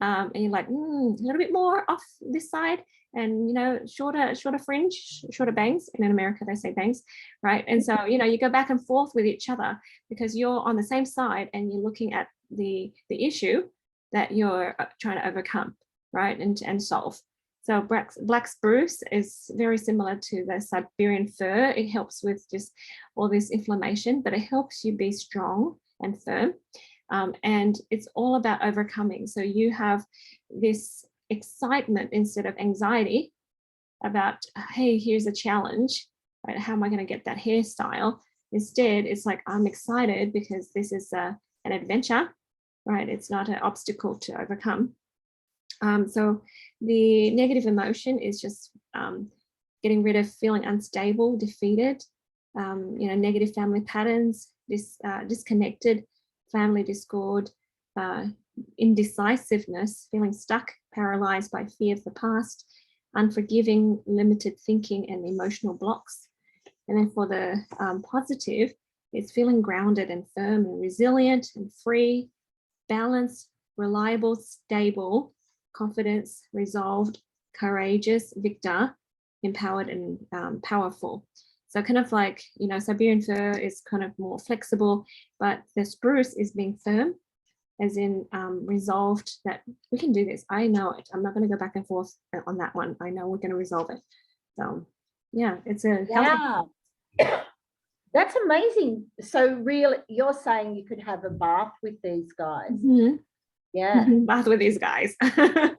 And you're like, a little bit more off this side, and, you know, shorter fringe, shorter bangs. And in America, they say bangs, right? And so, you know, you go back and forth with each other because you're on the same side and you're looking at the issue that you're trying to overcome, right? And solve. So black spruce is very similar to the Siberian fir. It helps with just all this inflammation, but it helps you be strong and firm. And it's all about overcoming. So you have this excitement instead of anxiety about, hey, here's a challenge, right? How am I going to get that hairstyle? Instead, it's like, I'm excited because this is an adventure, right? It's not an obstacle to overcome. So the negative emotion is just getting rid of feeling unstable, defeated, you know, negative family patterns, disconnected, family discord, indecisiveness, feeling stuck, paralyzed by fear of the past, unforgiving, limited thinking, and emotional blocks. And then for the positive, it's feeling grounded and firm and resilient and free, balanced, reliable, stable, confidence, resolved, courageous, victor, empowered, and powerful. So kind of like, you know, Siberian fir is kind of more flexible, but the spruce is being firm, as in resolved that we can do this. I know it. I'm not going to go back and forth on that one. I know we're going to resolve it. So yeah, it's a healthy. Yeah. That's amazing. So really, you're saying you could have a bath with these guys. Mm-hmm. Yeah. Bath with these guys. We're having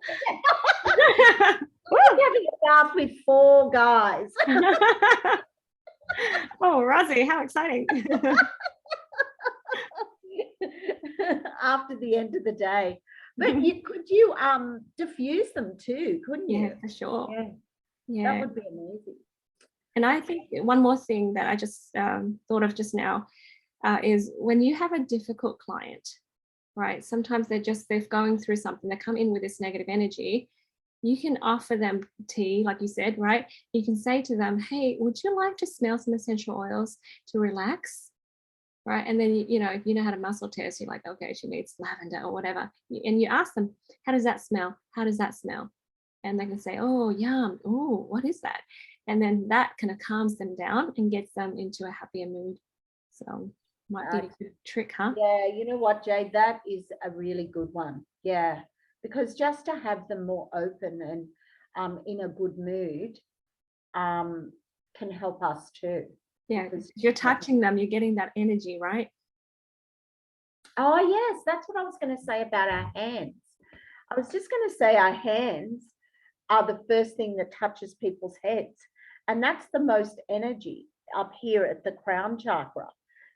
a bath with 4 guys. Oh, Rosie, how exciting. After the end of the day. But could you diffuse them too, couldn't you? Yeah, for sure. Yeah. That would be amazing. And I think one more thing that I just thought of just now is when you have a difficult client, right? Sometimes they're going through something, they come in with this negative energy. You can offer them tea, like you said, right? You can say to them, hey, would you like to smell some essential oils to relax? Right. And then, you know, if you know how to muscle test, you're like, okay, she needs lavender or whatever. And you ask them, how does that smell? How does that smell? And they can say, oh, yum. Oh, what is that? And then that kind of calms them down and gets them into a happier mood. So might be a good trick, huh? Yeah, you know what, Jade, that is a really good one. Yeah, because just to have them more open and in a good mood can help us too. Yeah, because you're touching them, you're getting that energy, right? Oh, yes, that's what I was going to say about our hands. I was just going to say our hands are the first thing that touches people's heads. And that's the most energy up here at the crown chakra.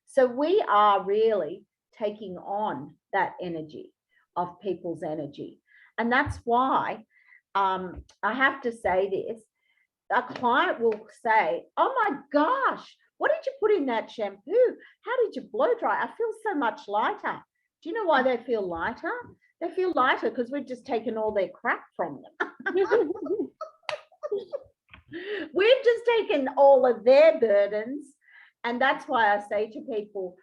So we are really taking on that energy of people's energy. And that's why I have to say this. A client will say, oh my gosh, what did you put in that shampoo? How did you blow dry? I feel so much lighter. Do you know why they feel lighter? They feel lighter because we've just taken all their crap from them. We've just taken all of their burdens. And that's why I say to people,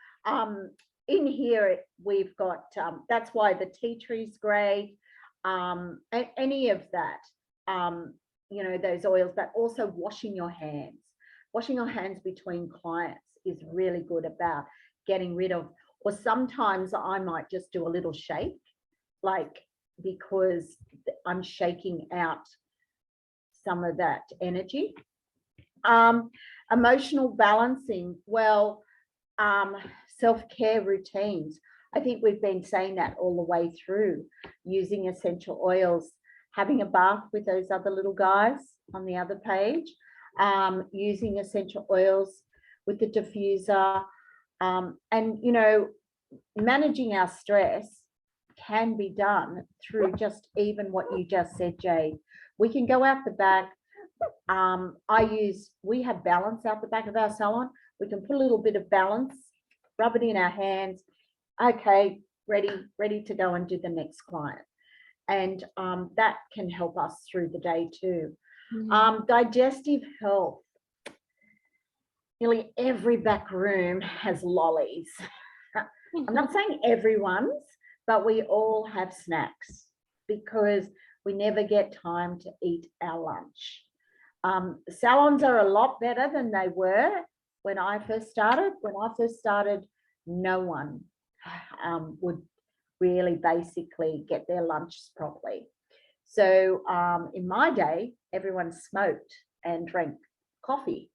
in here, we've got, that's why the tea tree is great, any of that, you know, those oils, but also washing your hands. Washing your hands between clients is really good about getting rid of, or sometimes I might just do a little shake, like, because I'm shaking out some of that energy. Emotional balancing, well, self-care routines. I think we've been saying that all the way through, using essential oils, having a bath with those other little guys on the other page, using essential oils with the diffuser, and, you know, managing our stress can be done through just even what you just said, Jade. We can go out the back. We have balance out the back of our salon. We can put a little bit of balance, rub it in our hands. Okay, ready to go and do the next client. And that can help us through the day too. Digestive health. Nearly every back room has lollies. I'm not saying everyone's, but we all have snacks because we never get time to eat our lunch. Salons are a lot better than they were when I first started. When I first started, no one would really basically get their lunches properly. So in my day, everyone smoked and drank coffee.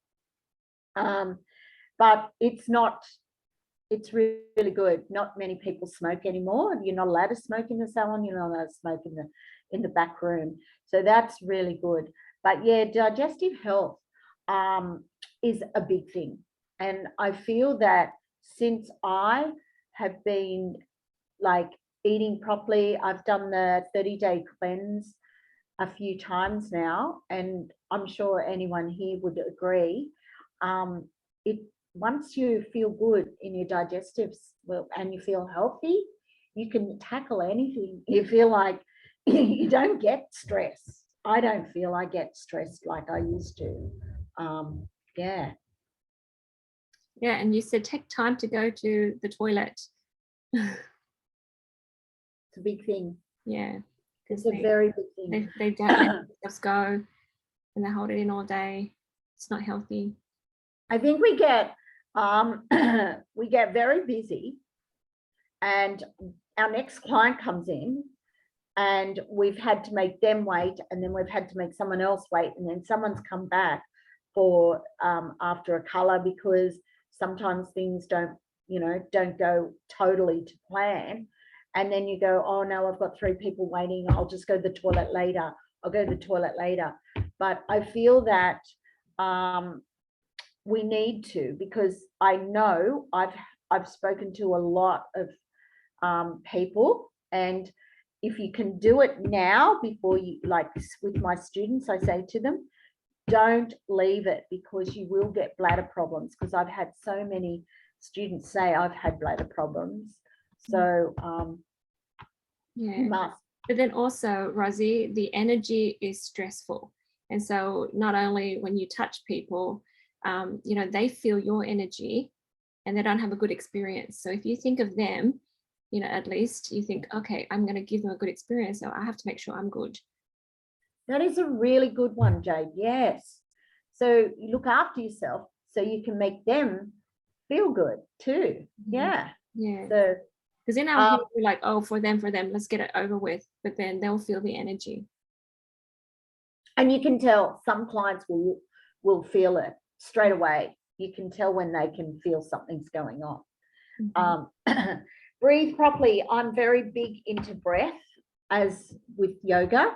But it's really good. Not many people smoke anymore. You're not allowed to smoke in the salon. You're not allowed to smoke in the back room. So that's really good. But yeah, digestive health is a big thing. And I feel that since I have been like eating properly, I've done the 30-day cleanse a few times now, and I'm sure anyone here would agree. Once you feel good in your digestives, well, and you feel healthy, you can tackle anything. You feel like you don't get stress. I don't feel I get stressed like I used to. Yeah. Yeah, and you said take time to go to the toilet. It's a big thing. Yeah. It's a very big thing. They don't let themselves go and they hold it in all day. It's not healthy. I think we get very busy, and our next client comes in and we've had to make them wait, and then we've had to make someone else wait, and then someone's come back for after a color, because sometimes things don't go totally to plan. And then you go, oh no, I've got 3 people waiting. I'll just go to the toilet later. I'll go to the toilet later. But I feel that we need to, because I know I've spoken to a lot of people, and if you can do it now before you, like with my students, I say to them, don't leave it, because you will get bladder problems, because I've had so many students say I've had bladder problems. So yeah, you must. But then also, Rosie, the energy is stressful, and so not only when you touch people, you know, they feel your energy and they don't have a good experience. So if you think of them, you know, at least you think, okay, I'm going to give them a good experience, so I have to make sure I'm good. That is a really good one, Jade. Yes. So you look after yourself so you can make them feel good too. Yeah. Yeah. So because in our head, we're like, oh, for them, let's get it over with. But then they'll feel the energy. And you can tell some clients will feel it straight away. You can tell when they can feel something's going on. Mm-hmm. Breathe properly. I'm very big into breath, as with yoga.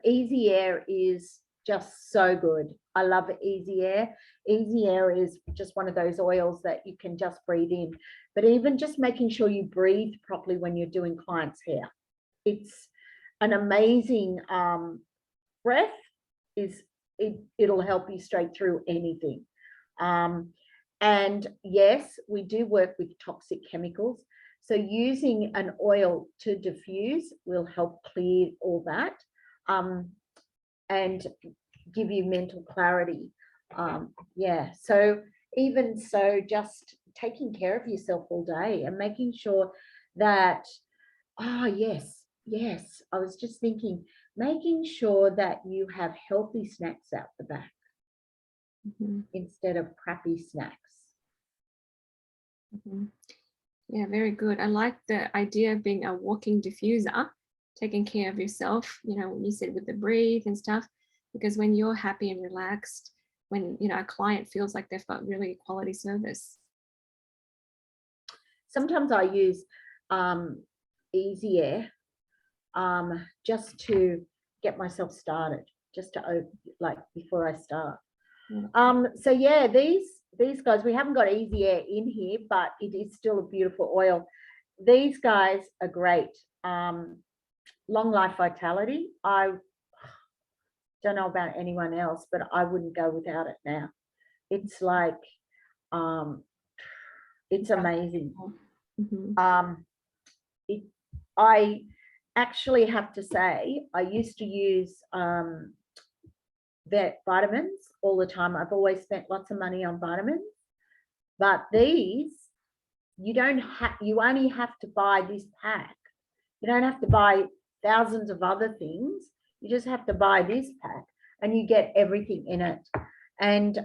Easy air is just so good. I love easy air. Easy air is just one of those oils that you can just breathe in. But even just making sure you breathe properly when you're doing clients' hair, it's an amazing breath. It'll help you straight through anything. And yes, we do work with toxic chemicals. So using an oil to diffuse will help clear all that and give you mental clarity. Yeah, so even so, just taking care of yourself all day and making sure that, yes, I was just thinking, making sure that you have healthy snacks out the back instead of crappy snacks. Yeah, very good. I like the idea of being a walking diffuser, taking care of yourself, you know, when you said with the breathe and stuff, because when you're happy and relaxed, when, you know, a client feels like they've got really quality service. Sometimes I use easy air just to get myself started, just to like before I start. So yeah, these guys, we haven't got easy air in here, but it is still a beautiful oil. These guys are great. Long life vitality. I don't know about anyone else, but I wouldn't go without it now. It's like it's amazing. I actually have to say, I used to use vet vitamins all the time. I've always spent lots of money on vitamins, but these, you only have to buy this pack. You don't have to buy thousands of other things. You just have to buy this pack and you get everything in it. And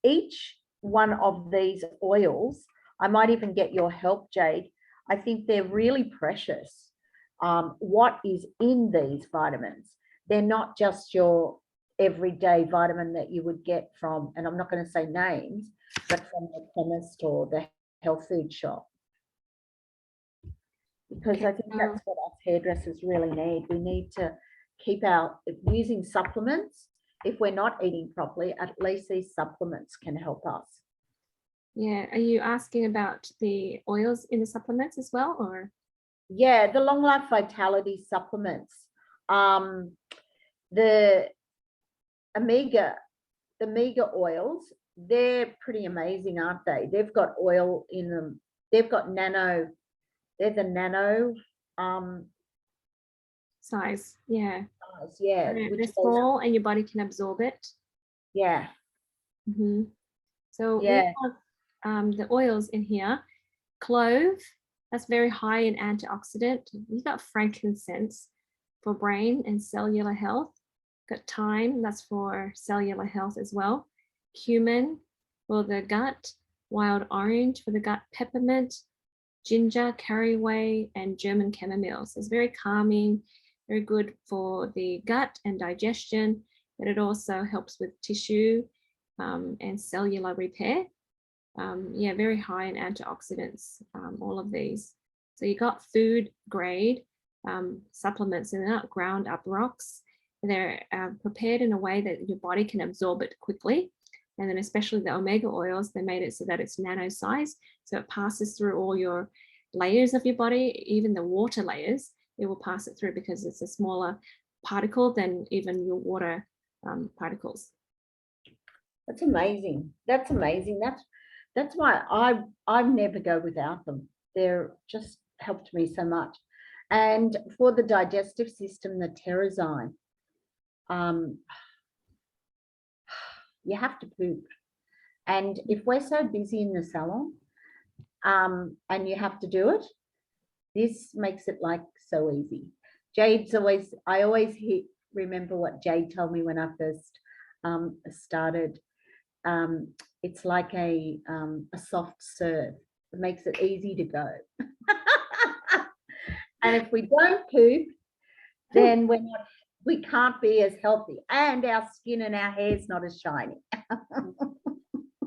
each one of these oils, I might even get your help, Jade. I think they're really precious. What is in these vitamins? They're not just your everyday vitamin that you would get from, and I'm not going to say names, but from the chemist or the health food shop. Because I think that's what us hairdressers really need. We need to keep using supplements. If we're not eating properly, at least these supplements can help us. Yeah, are you asking about the oils in the supplements as well, or? Yeah, the long life vitality supplements. The omega oils, they're pretty amazing, aren't they? They've got oil in them. They've got nano. They're the nano size. Yeah. Size, yeah. They're small and your body can absorb it. Yeah. So yeah. we have the oils in here. Clove, that's very high in antioxidant. You've got frankincense for brain and cellular health. Got thyme, that's for cellular health as well. Cumin for the gut. Wild orange for the gut. Peppermint, ginger, caraway, and German chamomile. So it's very calming, very good for the gut and digestion, but it also helps with tissue and cellular repair. Yeah, very high in antioxidants, all of these. So you got food grade supplements, and they're not ground up rocks. They're prepared in a way that your body can absorb it quickly. And then especially the omega oils, they made it so that it's nano size. So it passes through all your layers of your body, even the water layers, it will pass it through because it's a smaller particle than even your water particles. That's amazing. That's amazing. That's why I never go without them. They're just helped me so much. And for the digestive system, the Terrazyme, you have to poop. And if we're so busy in the salon and you have to do it, this makes it like so easy. I always remember what Jade told me when I first started. It's like a soft serve. It makes it easy to go. And if we don't poop, then we can't be as healthy, and our skin and our hair is not as shiny.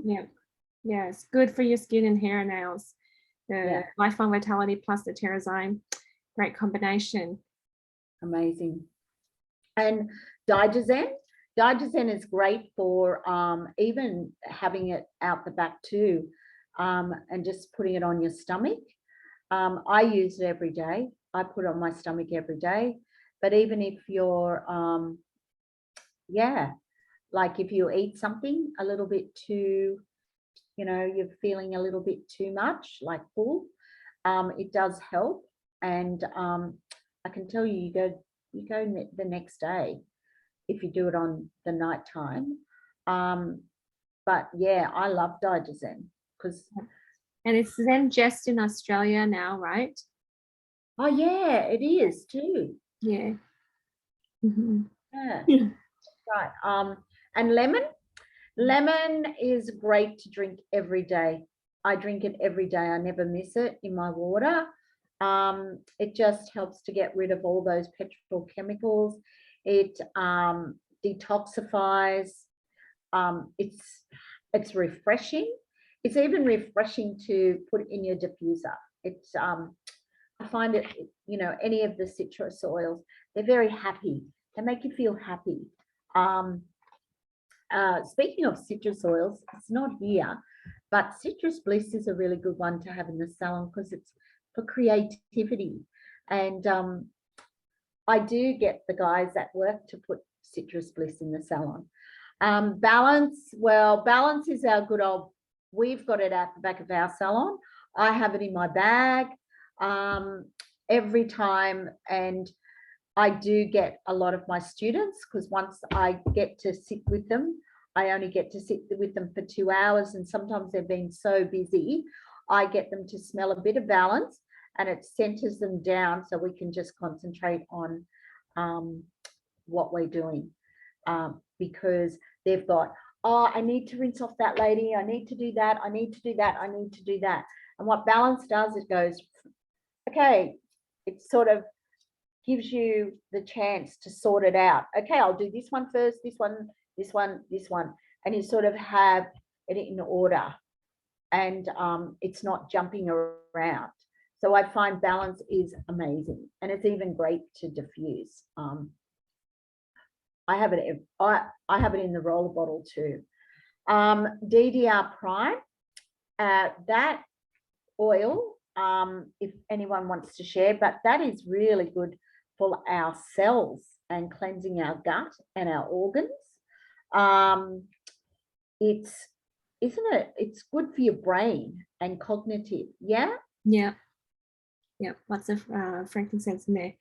Yeah, it's good for your skin and hair and nails. The Lifelong Vitality plus the Terrazyme, great combination. Amazing. And Digozen is great for even having it out the back too, and just putting it on your stomach. I use it every day. I put it on my stomach every day. But even if you're, like if you eat something a little bit too, you're feeling a little bit too much, like full, it does help. And I can tell you, you go the next day if you do it on the night time. But yeah, I love Digozen because. And it's then just in Australia now, right? Oh yeah, it is too. Yeah. Yeah. Right. And lemon is great to drink every day. I drink it every day. I never miss it in my water. It just helps to get rid of all those petrochemicals. It detoxifies. It's refreshing. It's even refreshing to put in your diffuser. It's I find it, any of the citrus oils, they're very happy. They make you feel happy. Speaking of citrus oils, it's not here, but Citrus Bliss is a really good one to have in the salon because it's for creativity. And I do get the guys at work to put Citrus Bliss in the salon. Balance, well, Balance is our good old, we've got it at the back of our salon. I have it in my bag every time, and I do get a lot of my students, because once I get to sit with them, I only get to sit with them for 2 hours, and sometimes they've been so busy, I get them to smell a bit of Balance, and it centers them down so we can just concentrate on what we're doing, because they've got, oh, I need to rinse off that lady, I need to do that, I need to do that, I need to do that. And what Balance does, it goes, okay, it sort of gives you the chance to sort it out. Okay, I'll do this one first, this one, this one, this one, and you sort of have it in order, and it's not jumping around. So I find Balance is amazing, and it's even great to diffuse. I have it. I have it in the roller bottle too. DDR Prime, that oil, if anyone wants to share, but that is really good for our cells and cleansing our gut and our organs. Isn't it? It's good for your brain and cognitive. Yeah. Yeah. Yeah. Lots of frankincense in there,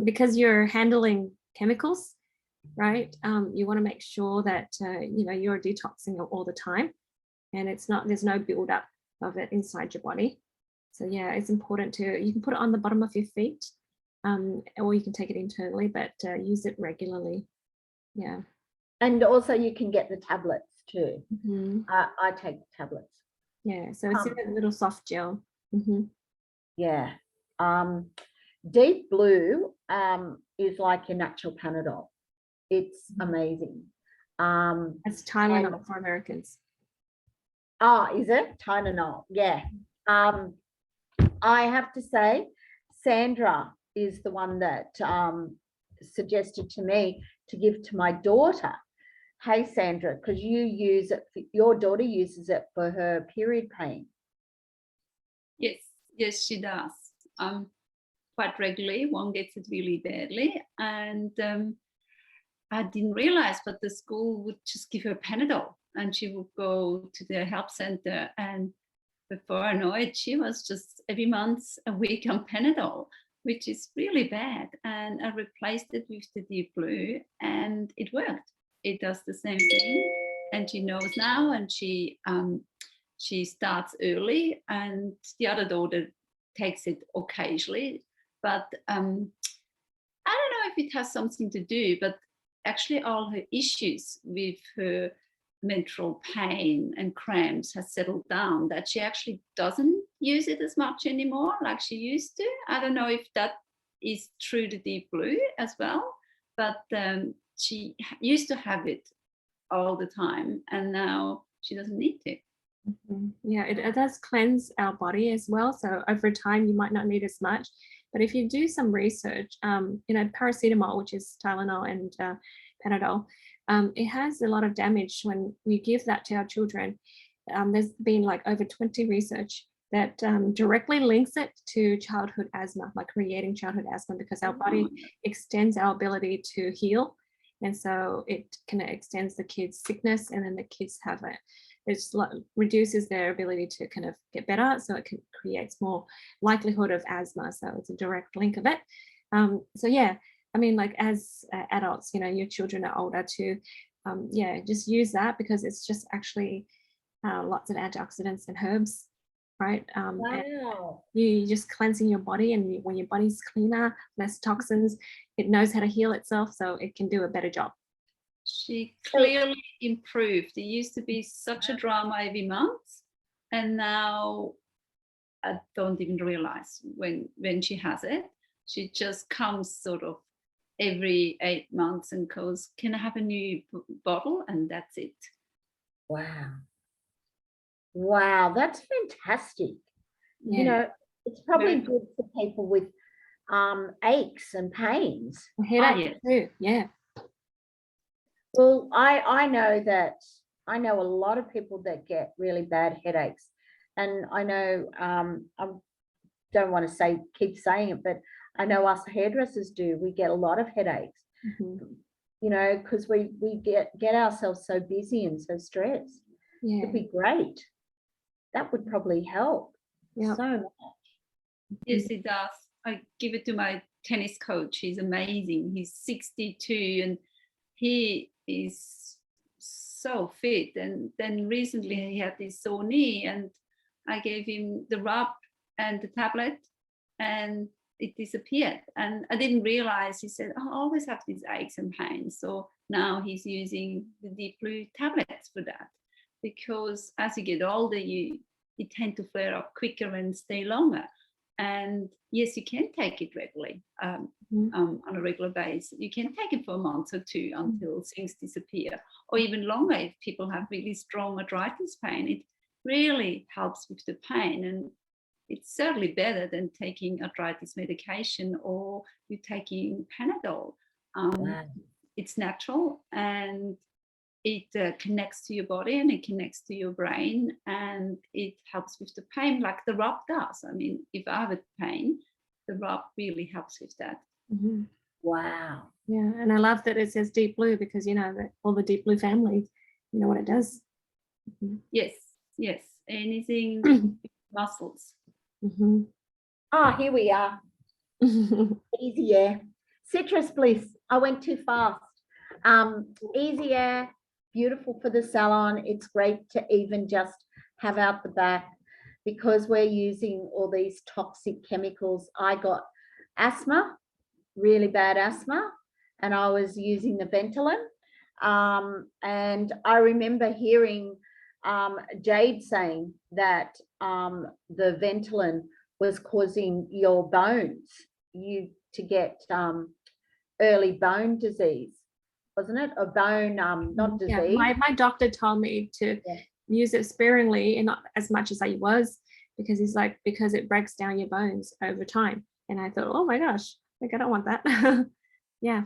because you're handling chemicals, right? You want to make sure that you're detoxing all the time, and there's no buildup of it inside your body. So yeah, it's important you can put it on the bottom of your feet, or you can take it internally, but use it regularly. Yeah. And also you can get the tablets too. I take tablets. Yeah, so it's in a little soft gel. Yeah. Deep Blue is like your natural Panadol. It's amazing. It's Tylenol for Americans. Is it? Tylenol, yeah. I have to say, Sandra is the one that suggested to me to give to my daughter. Hey, Sandra, because you use it, your daughter uses it for her period pain. Yes, she does. Quite regularly. One gets it really badly, and I didn't realize, but the school would just give her Panadol, and she would go to the help center, and before I know it, she was just every month, a week on Panadol, which is really bad. And I replaced it with the Deep Blue, and it worked. It does the same thing, and she knows now, and she starts early, and the other daughter takes it occasionally. But I don't know if it has something to do, but actually all her issues with her menstrual pain and cramps has settled down, that she actually doesn't use it as much anymore like she used to. I don't know if that is true to Deep Blue as well, but she used to have it all the time, and now she doesn't need to. Yeah, it does cleanse our body as well, so over time you might not need as much, but if you do some research, paracetamol, which is Tylenol and Panadol, it has a lot of damage when we give that to our children. There's been like over 20 research that directly links it to childhood asthma, like creating childhood asthma, because our body extends our ability to heal And so it kind of extends the kids' sickness, and then the kids have reduces their ability to kind of get better. So it creates more likelihood of asthma. So it's a direct link of it. So yeah, I mean, like as adults, your children are older too. Just use that, because it's just actually lots of antioxidants and herbs, right? Wow. You just cleansing your body, and when your body's cleaner, less toxins, it knows how to heal itself, so it can do a better job. She clearly improved. It used to be such a drama every month, and now I don't even realize when she has it. She just comes sort of every 8 months and goes, "Can I have a new bottle?" And that's it. Wow, that's fantastic. Yeah. It's probably good for people with aches and pains. Headache too. Yeah. Well, I know a lot of people that get really bad headaches, and I know I don't want to keep saying it, but I know us hairdressers do. We get a lot of headaches, because we get ourselves so busy and so stressed. Yeah. It'd be great. That would probably help so much. Yes, it does. I give it to my tennis coach. He's amazing. He's 62 and he is so fit. And then recently he had this sore knee, and I gave him the rub and the tablet, and it disappeared. And I didn't realize, he said, I always have these aches and pains. So now he's using the Deep Blue tablets for that, because as you get older, you tend to flare up quicker and stay longer. And yes, you can take it regularly, on a regular basis. You can take it for a month or two until things disappear, or even longer if people have really strong arthritis pain. It really helps with the pain, and it's certainly better than taking arthritis medication or you taking Panadol. It's natural, and it connects to your body, and it connects to your brain, and it helps with the pain like the rub does. I mean, if I have a pain, the rub really helps with that. Wow. Yeah, and I love that it says Deep Blue, because that all the Deep Blue family, what it does. Yes, anything muscles. Here we are. Easy Air. Citrus Bliss. I went too fast. Easy Air, beautiful for the salon. It's great to even just have out the back, because we're using all these toxic chemicals. I got asthma, really bad asthma, and I was using the Ventolin. And I remember hearing Jade saying that the Ventolin was causing your bones, to get early bone disease, wasn't it? A bone, not disease. Yeah, my doctor told me to use it sparingly and not as much as I was, because he's like, because it breaks down your bones over time. And I thought, oh my gosh, like I don't want that. Yeah.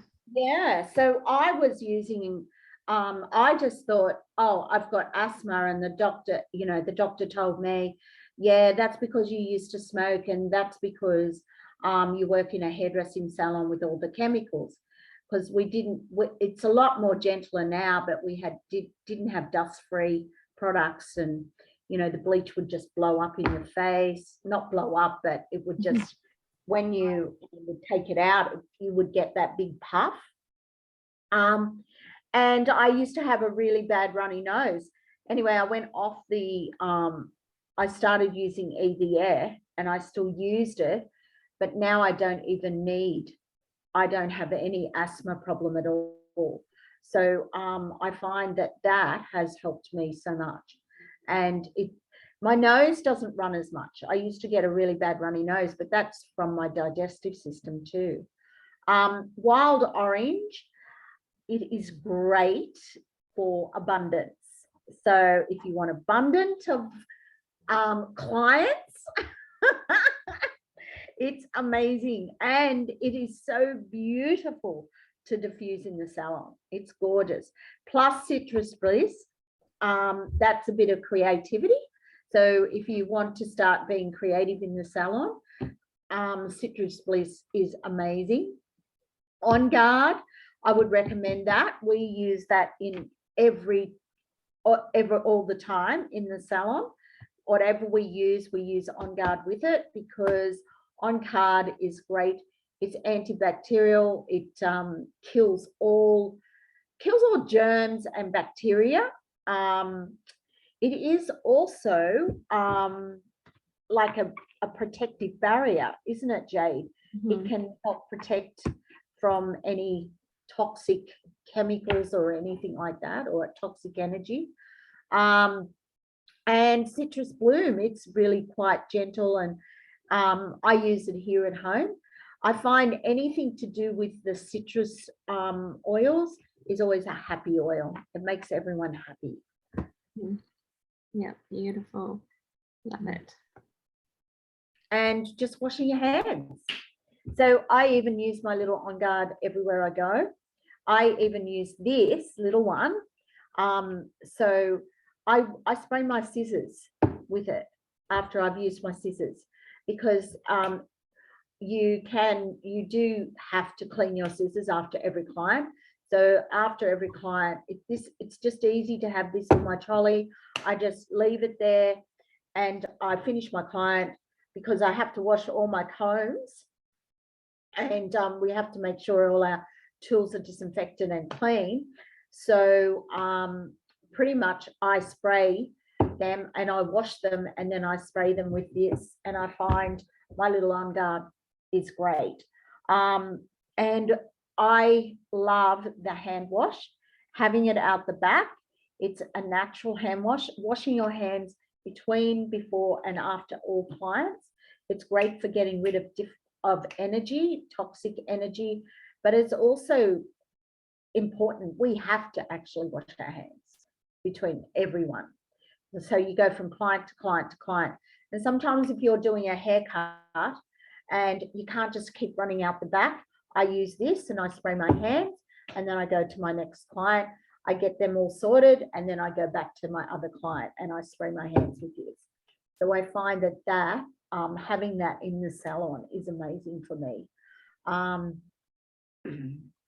So I was using, I just thought, oh, I've got asthma, and the doctor told me, yeah, that's because you used to smoke, and that's because you work in a hairdressing salon with all the chemicals. Because it's a lot more gentler now, but we didn't have dust-free products, and the bleach would just blow up in your face. Not blow up, but it would just, when you would take it out, you would get that big puff. And I used to have a really bad runny nose. Anyway, I went off I started using Easy Air, and I still used it, but now I don't have any asthma problem at all. So I find that has helped me so much. And my nose doesn't run as much. I used to get a really bad runny nose, but that's from my digestive system too. Wild Orange, it is great for abundance. So if you want abundance of clients, it's amazing, and it is so beautiful to diffuse in the salon. It's gorgeous. Plus Citrus Bliss, that's a bit of creativity. So if you want to start being creative in the salon, Citrus Bliss is amazing. On Guard, I would recommend that. We use that in all the time in the salon. Whatever we use On Guard with it, because On Guard is great. It's antibacterial. It kills all germs and bacteria. It is also like a protective barrier, isn't it, Jade? It can help protect from any toxic chemicals or anything like that, or toxic energy. And citrus bloom, it's really quite gentle, and I use it here at home. I find anything to do with the citrus oils is always a happy oil. It makes everyone happy. Yeah, beautiful. Love it. And just washing your hands. So I even use my little On Guard everywhere I go. I even use this little one. So I spray my scissors with it after I've used my scissors, because you do have to clean your scissors after every client. So after every client, it's just easy to have this in my trolley. I just leave it there and I finish my client, because I have to wash all my combs, and we have to make sure all our tools are disinfected and clean. So pretty much I spray them and I wash them, and then I spray them with this, and I find my little On Guard is great. And I love the hand wash, having it out the back. It's a natural hand wash, washing your hands before and after all clients. It's great for getting rid of energy, toxic energy, but it's also important. We have to actually wash our hands between everyone. So you go from client to client to client. And sometimes if you're doing a haircut and you can't just keep running out the back, I use this and I spray my hands, and then I go to my next client. I get them all sorted, and then I go back to my other client and I spray my hands with this. So I find that having that in the salon is amazing for me.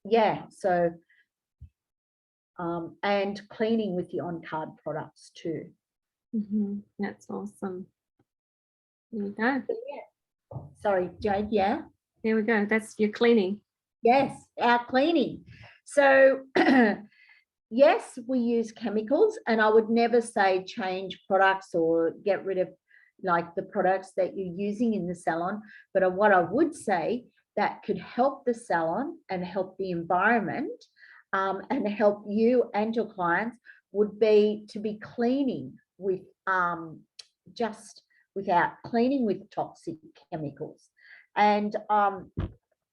Yeah, so and cleaning with the On Guard products too. That's awesome. There we go. Sorry, Jade. Yeah. There we go. That's your cleaning. Yes, our cleaning. So yes, we use chemicals, and I would never say change products or get rid of like the products that you're using in the salon. But what I would say that could help the salon and help the environment and help you and your clients would be to be cleaning with just without cleaning with toxic chemicals. And I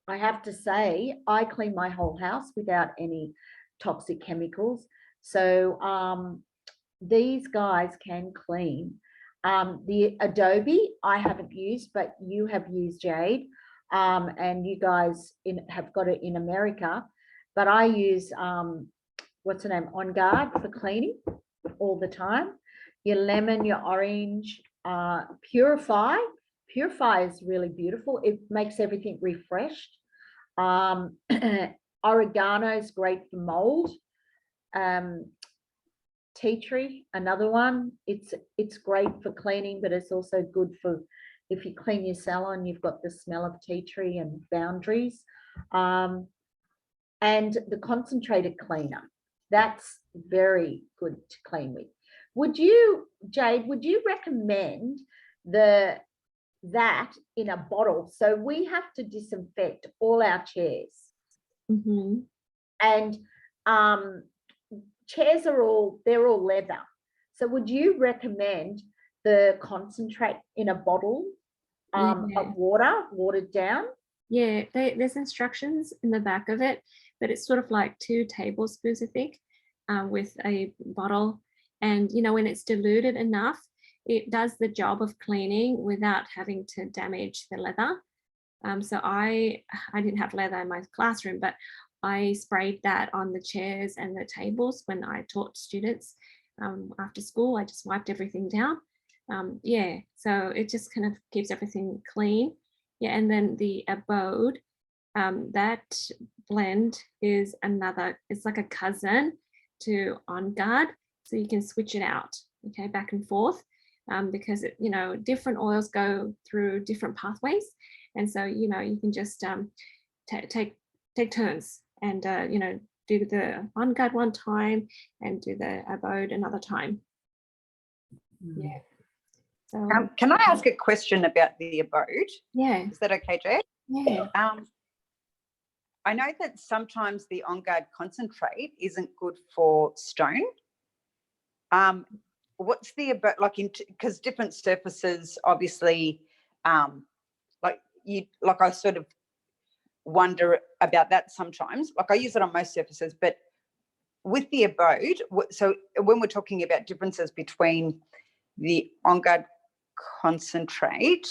have to say, I clean my whole house without any toxic chemicals. So these guys can clean. The Adobe I haven't used, but you have used, Jade, and you guys have got it in America. But I use, what's the name, On Guard for cleaning all the time. Your lemon, your orange, Purify. Purify is really beautiful. It makes everything refreshed. Oregano is great for mold. Tea tree, another one. It's great for cleaning, but it's also good for if you clean your salon, you've got the smell of tea tree and boundaries. And the concentrated cleaner, that's very good to clean with. Would you, Jade, would you recommend that in a bottle? So we have to disinfect all our chairs. And chairs they're all leather. So would you recommend the concentrate in a bottle of water, watered down? Yeah, there's instructions in the back of it, but it's sort of like 2 tablespoons, I think, with a bottle. And, you know, when it's diluted enough, it does the job of cleaning without having to damage the leather. So I didn't have leather in my classroom, but I sprayed that on the chairs and the tables when I taught students after school. I just wiped everything down. Yeah, so it just kind of keeps everything clean. Yeah, and then the abode, That blend is it's like a cousin to On Guard, so you can switch it out, okay, back and forth, because different oils go through different pathways, and so you can just take turns and do the On Guard one time and do the Abode another time. Yeah. So can I ask a question about the Abode? Yeah. Is that okay, Jade? Yeah. I know that sometimes the On Guard concentrate isn't good for stone. What's the Abode like? Because different surfaces, obviously, I sort of wonder about that sometimes. Like I use it on most surfaces, but with the Abode, so when we're talking about differences between the On Guard concentrate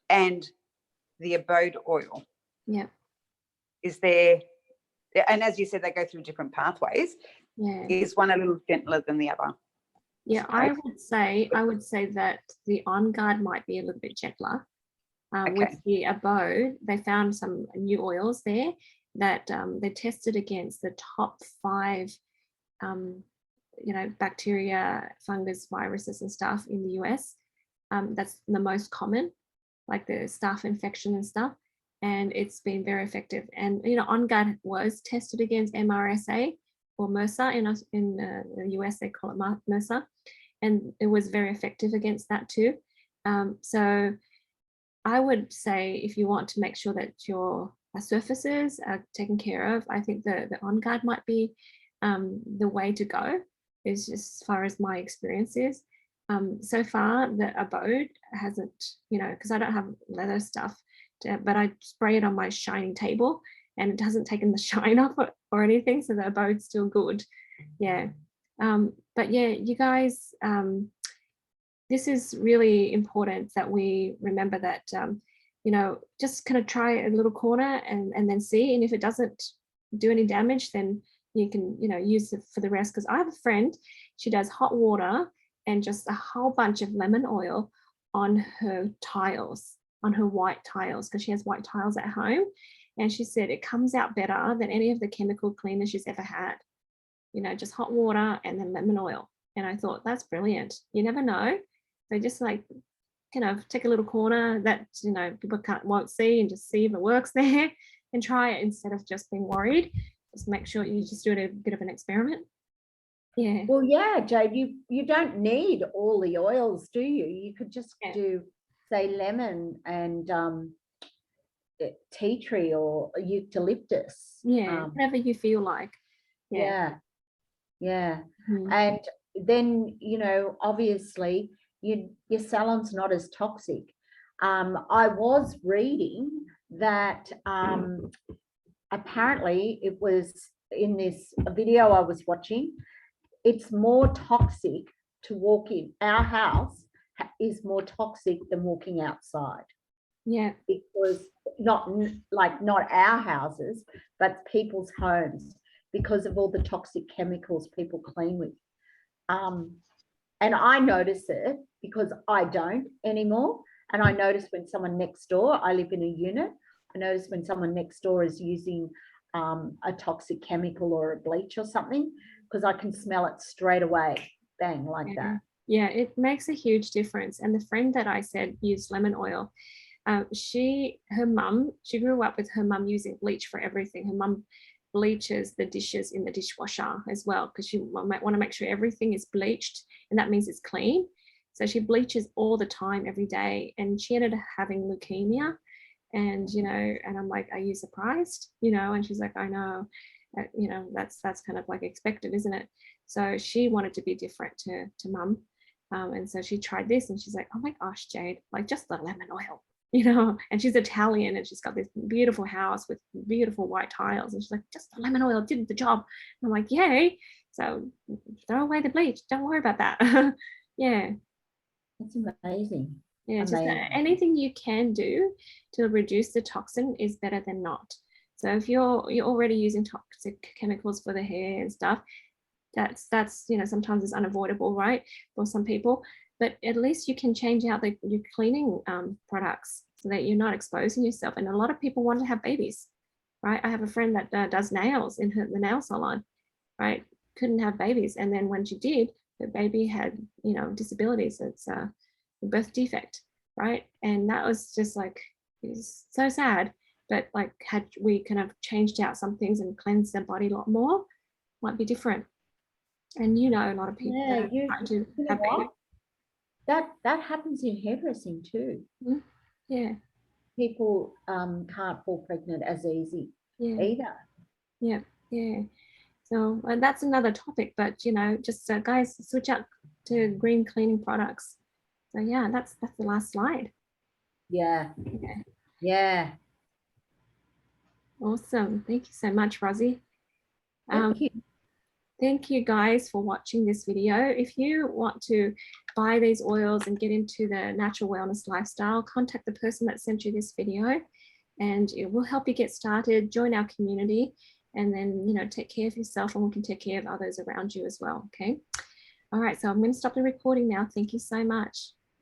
and the Abode oil, yeah, is there, and as you said, they go through different pathways. Yeah. Is one a little gentler than the other? Yeah, I would say that the On Guard might be a little bit gentler. Okay. With the Abode, they found some new oils there that they tested against the top 5 bacteria, fungus, viruses and stuff in the US. That's the most common, like the staph infection and stuff, and it's been very effective. And On Guard was tested against MRSA or MRSA in the US, they call it MRSA, and it was very effective against that too. So I would say if you want to make sure that your surfaces are taken care of, I think the On Guard might be the way to go, is just as far as my experience is. So far, the Abode hasn't, because I don't have leather stuff, but I spray it on my shining table and it hasn't taken the shine off or anything, so the Abode's still good. Yeah. But yeah, you guys, this is really important that we remember that, just kind of try a little corner and then see, and if it doesn't do any damage, then you can, use it for the rest. Because I have a friend, she does hot water and just a whole bunch of lemon oil on her tiles, on her white tiles, because she has white tiles at home. And she said it comes out better than any of the chemical cleaners she's ever had. Just hot water and then lemon oil. And I thought, that's brilliant. You never know. So just like kind of take a little corner that, people won't see, and just see if it works there and try it instead of just being worried. Just make sure you just do it a bit of an experiment. Yeah. Well, yeah, Jade, you don't need all the oils, do you? You could just do, say, lemon and tea tree or eucalyptus. Yeah, whatever you feel like. Yeah. Mm-hmm. And then, obviously your salon's not as toxic. I was reading that apparently it was in this video I was watching, it's more toxic to walk in. Our house is more toxic than walking outside. Yeah. Because not our houses, but people's homes, because of all the toxic chemicals people clean with. And I notice it because I don't anymore. And I notice when someone next door, I live in a unit, I notice when someone next door is using a toxic chemical or a bleach or something, because I can smell it straight away, bang, like that. Yeah, it makes a huge difference. And the friend that I said used lemon oil, she grew up with her mum using bleach for everything. Her mum bleaches the dishes in the dishwasher as well, because she might want to make sure everything is bleached, and that means it's clean. So she bleaches all the time, every day, and she ended up having leukemia. And and I'm like, are you surprised? And she's like, I know, that's kind of like expected, isn't it? So she wanted to be different to mum, and so she tried this, and she's like, oh my gosh, Jade, like just the lemon oil, and she's Italian, and she's got this beautiful house with beautiful white tiles, and she's like, just the lemon oil did the job. And I'm like, yay. So throw away the bleach, don't worry about that. Yeah, that's amazing. Yeah, just anything you can do to reduce the toxin is better than not. So if you're already using toxic chemicals for the hair and stuff, that's sometimes it's unavoidable, right, for some people, but at least you can change out your cleaning products. so that you're not exposing yourself. And a lot of people want to have babies, right? I have a friend that does nails in the nail salon, right? Couldn't have babies. And then when she did, the baby had, you know, disabilities. It's a birth defect, right? And that was just like, it's so sad. But like, had we kind of changed out some things and cleansed their body a lot more, might be different. And you know, a lot of people Yeah, that are trying to have babies. That happens in hairdressing too. Yeah. People can't fall pregnant as easy either. Yeah. So that's another topic, but you know, just guys, switch out to green cleaning products. So yeah, that's the last slide. Yeah. Awesome. Thank you so much, Rosie. Thank you. Thank you guys for watching this video. If you want to buy these oils and get into the natural wellness lifestyle, contact the person that sent you this video and it will help you get started, join our community, and then, you know, take care of yourself and we can take care of others around you as well, okay? All right, so I'm going to stop the recording now. Thank you so much.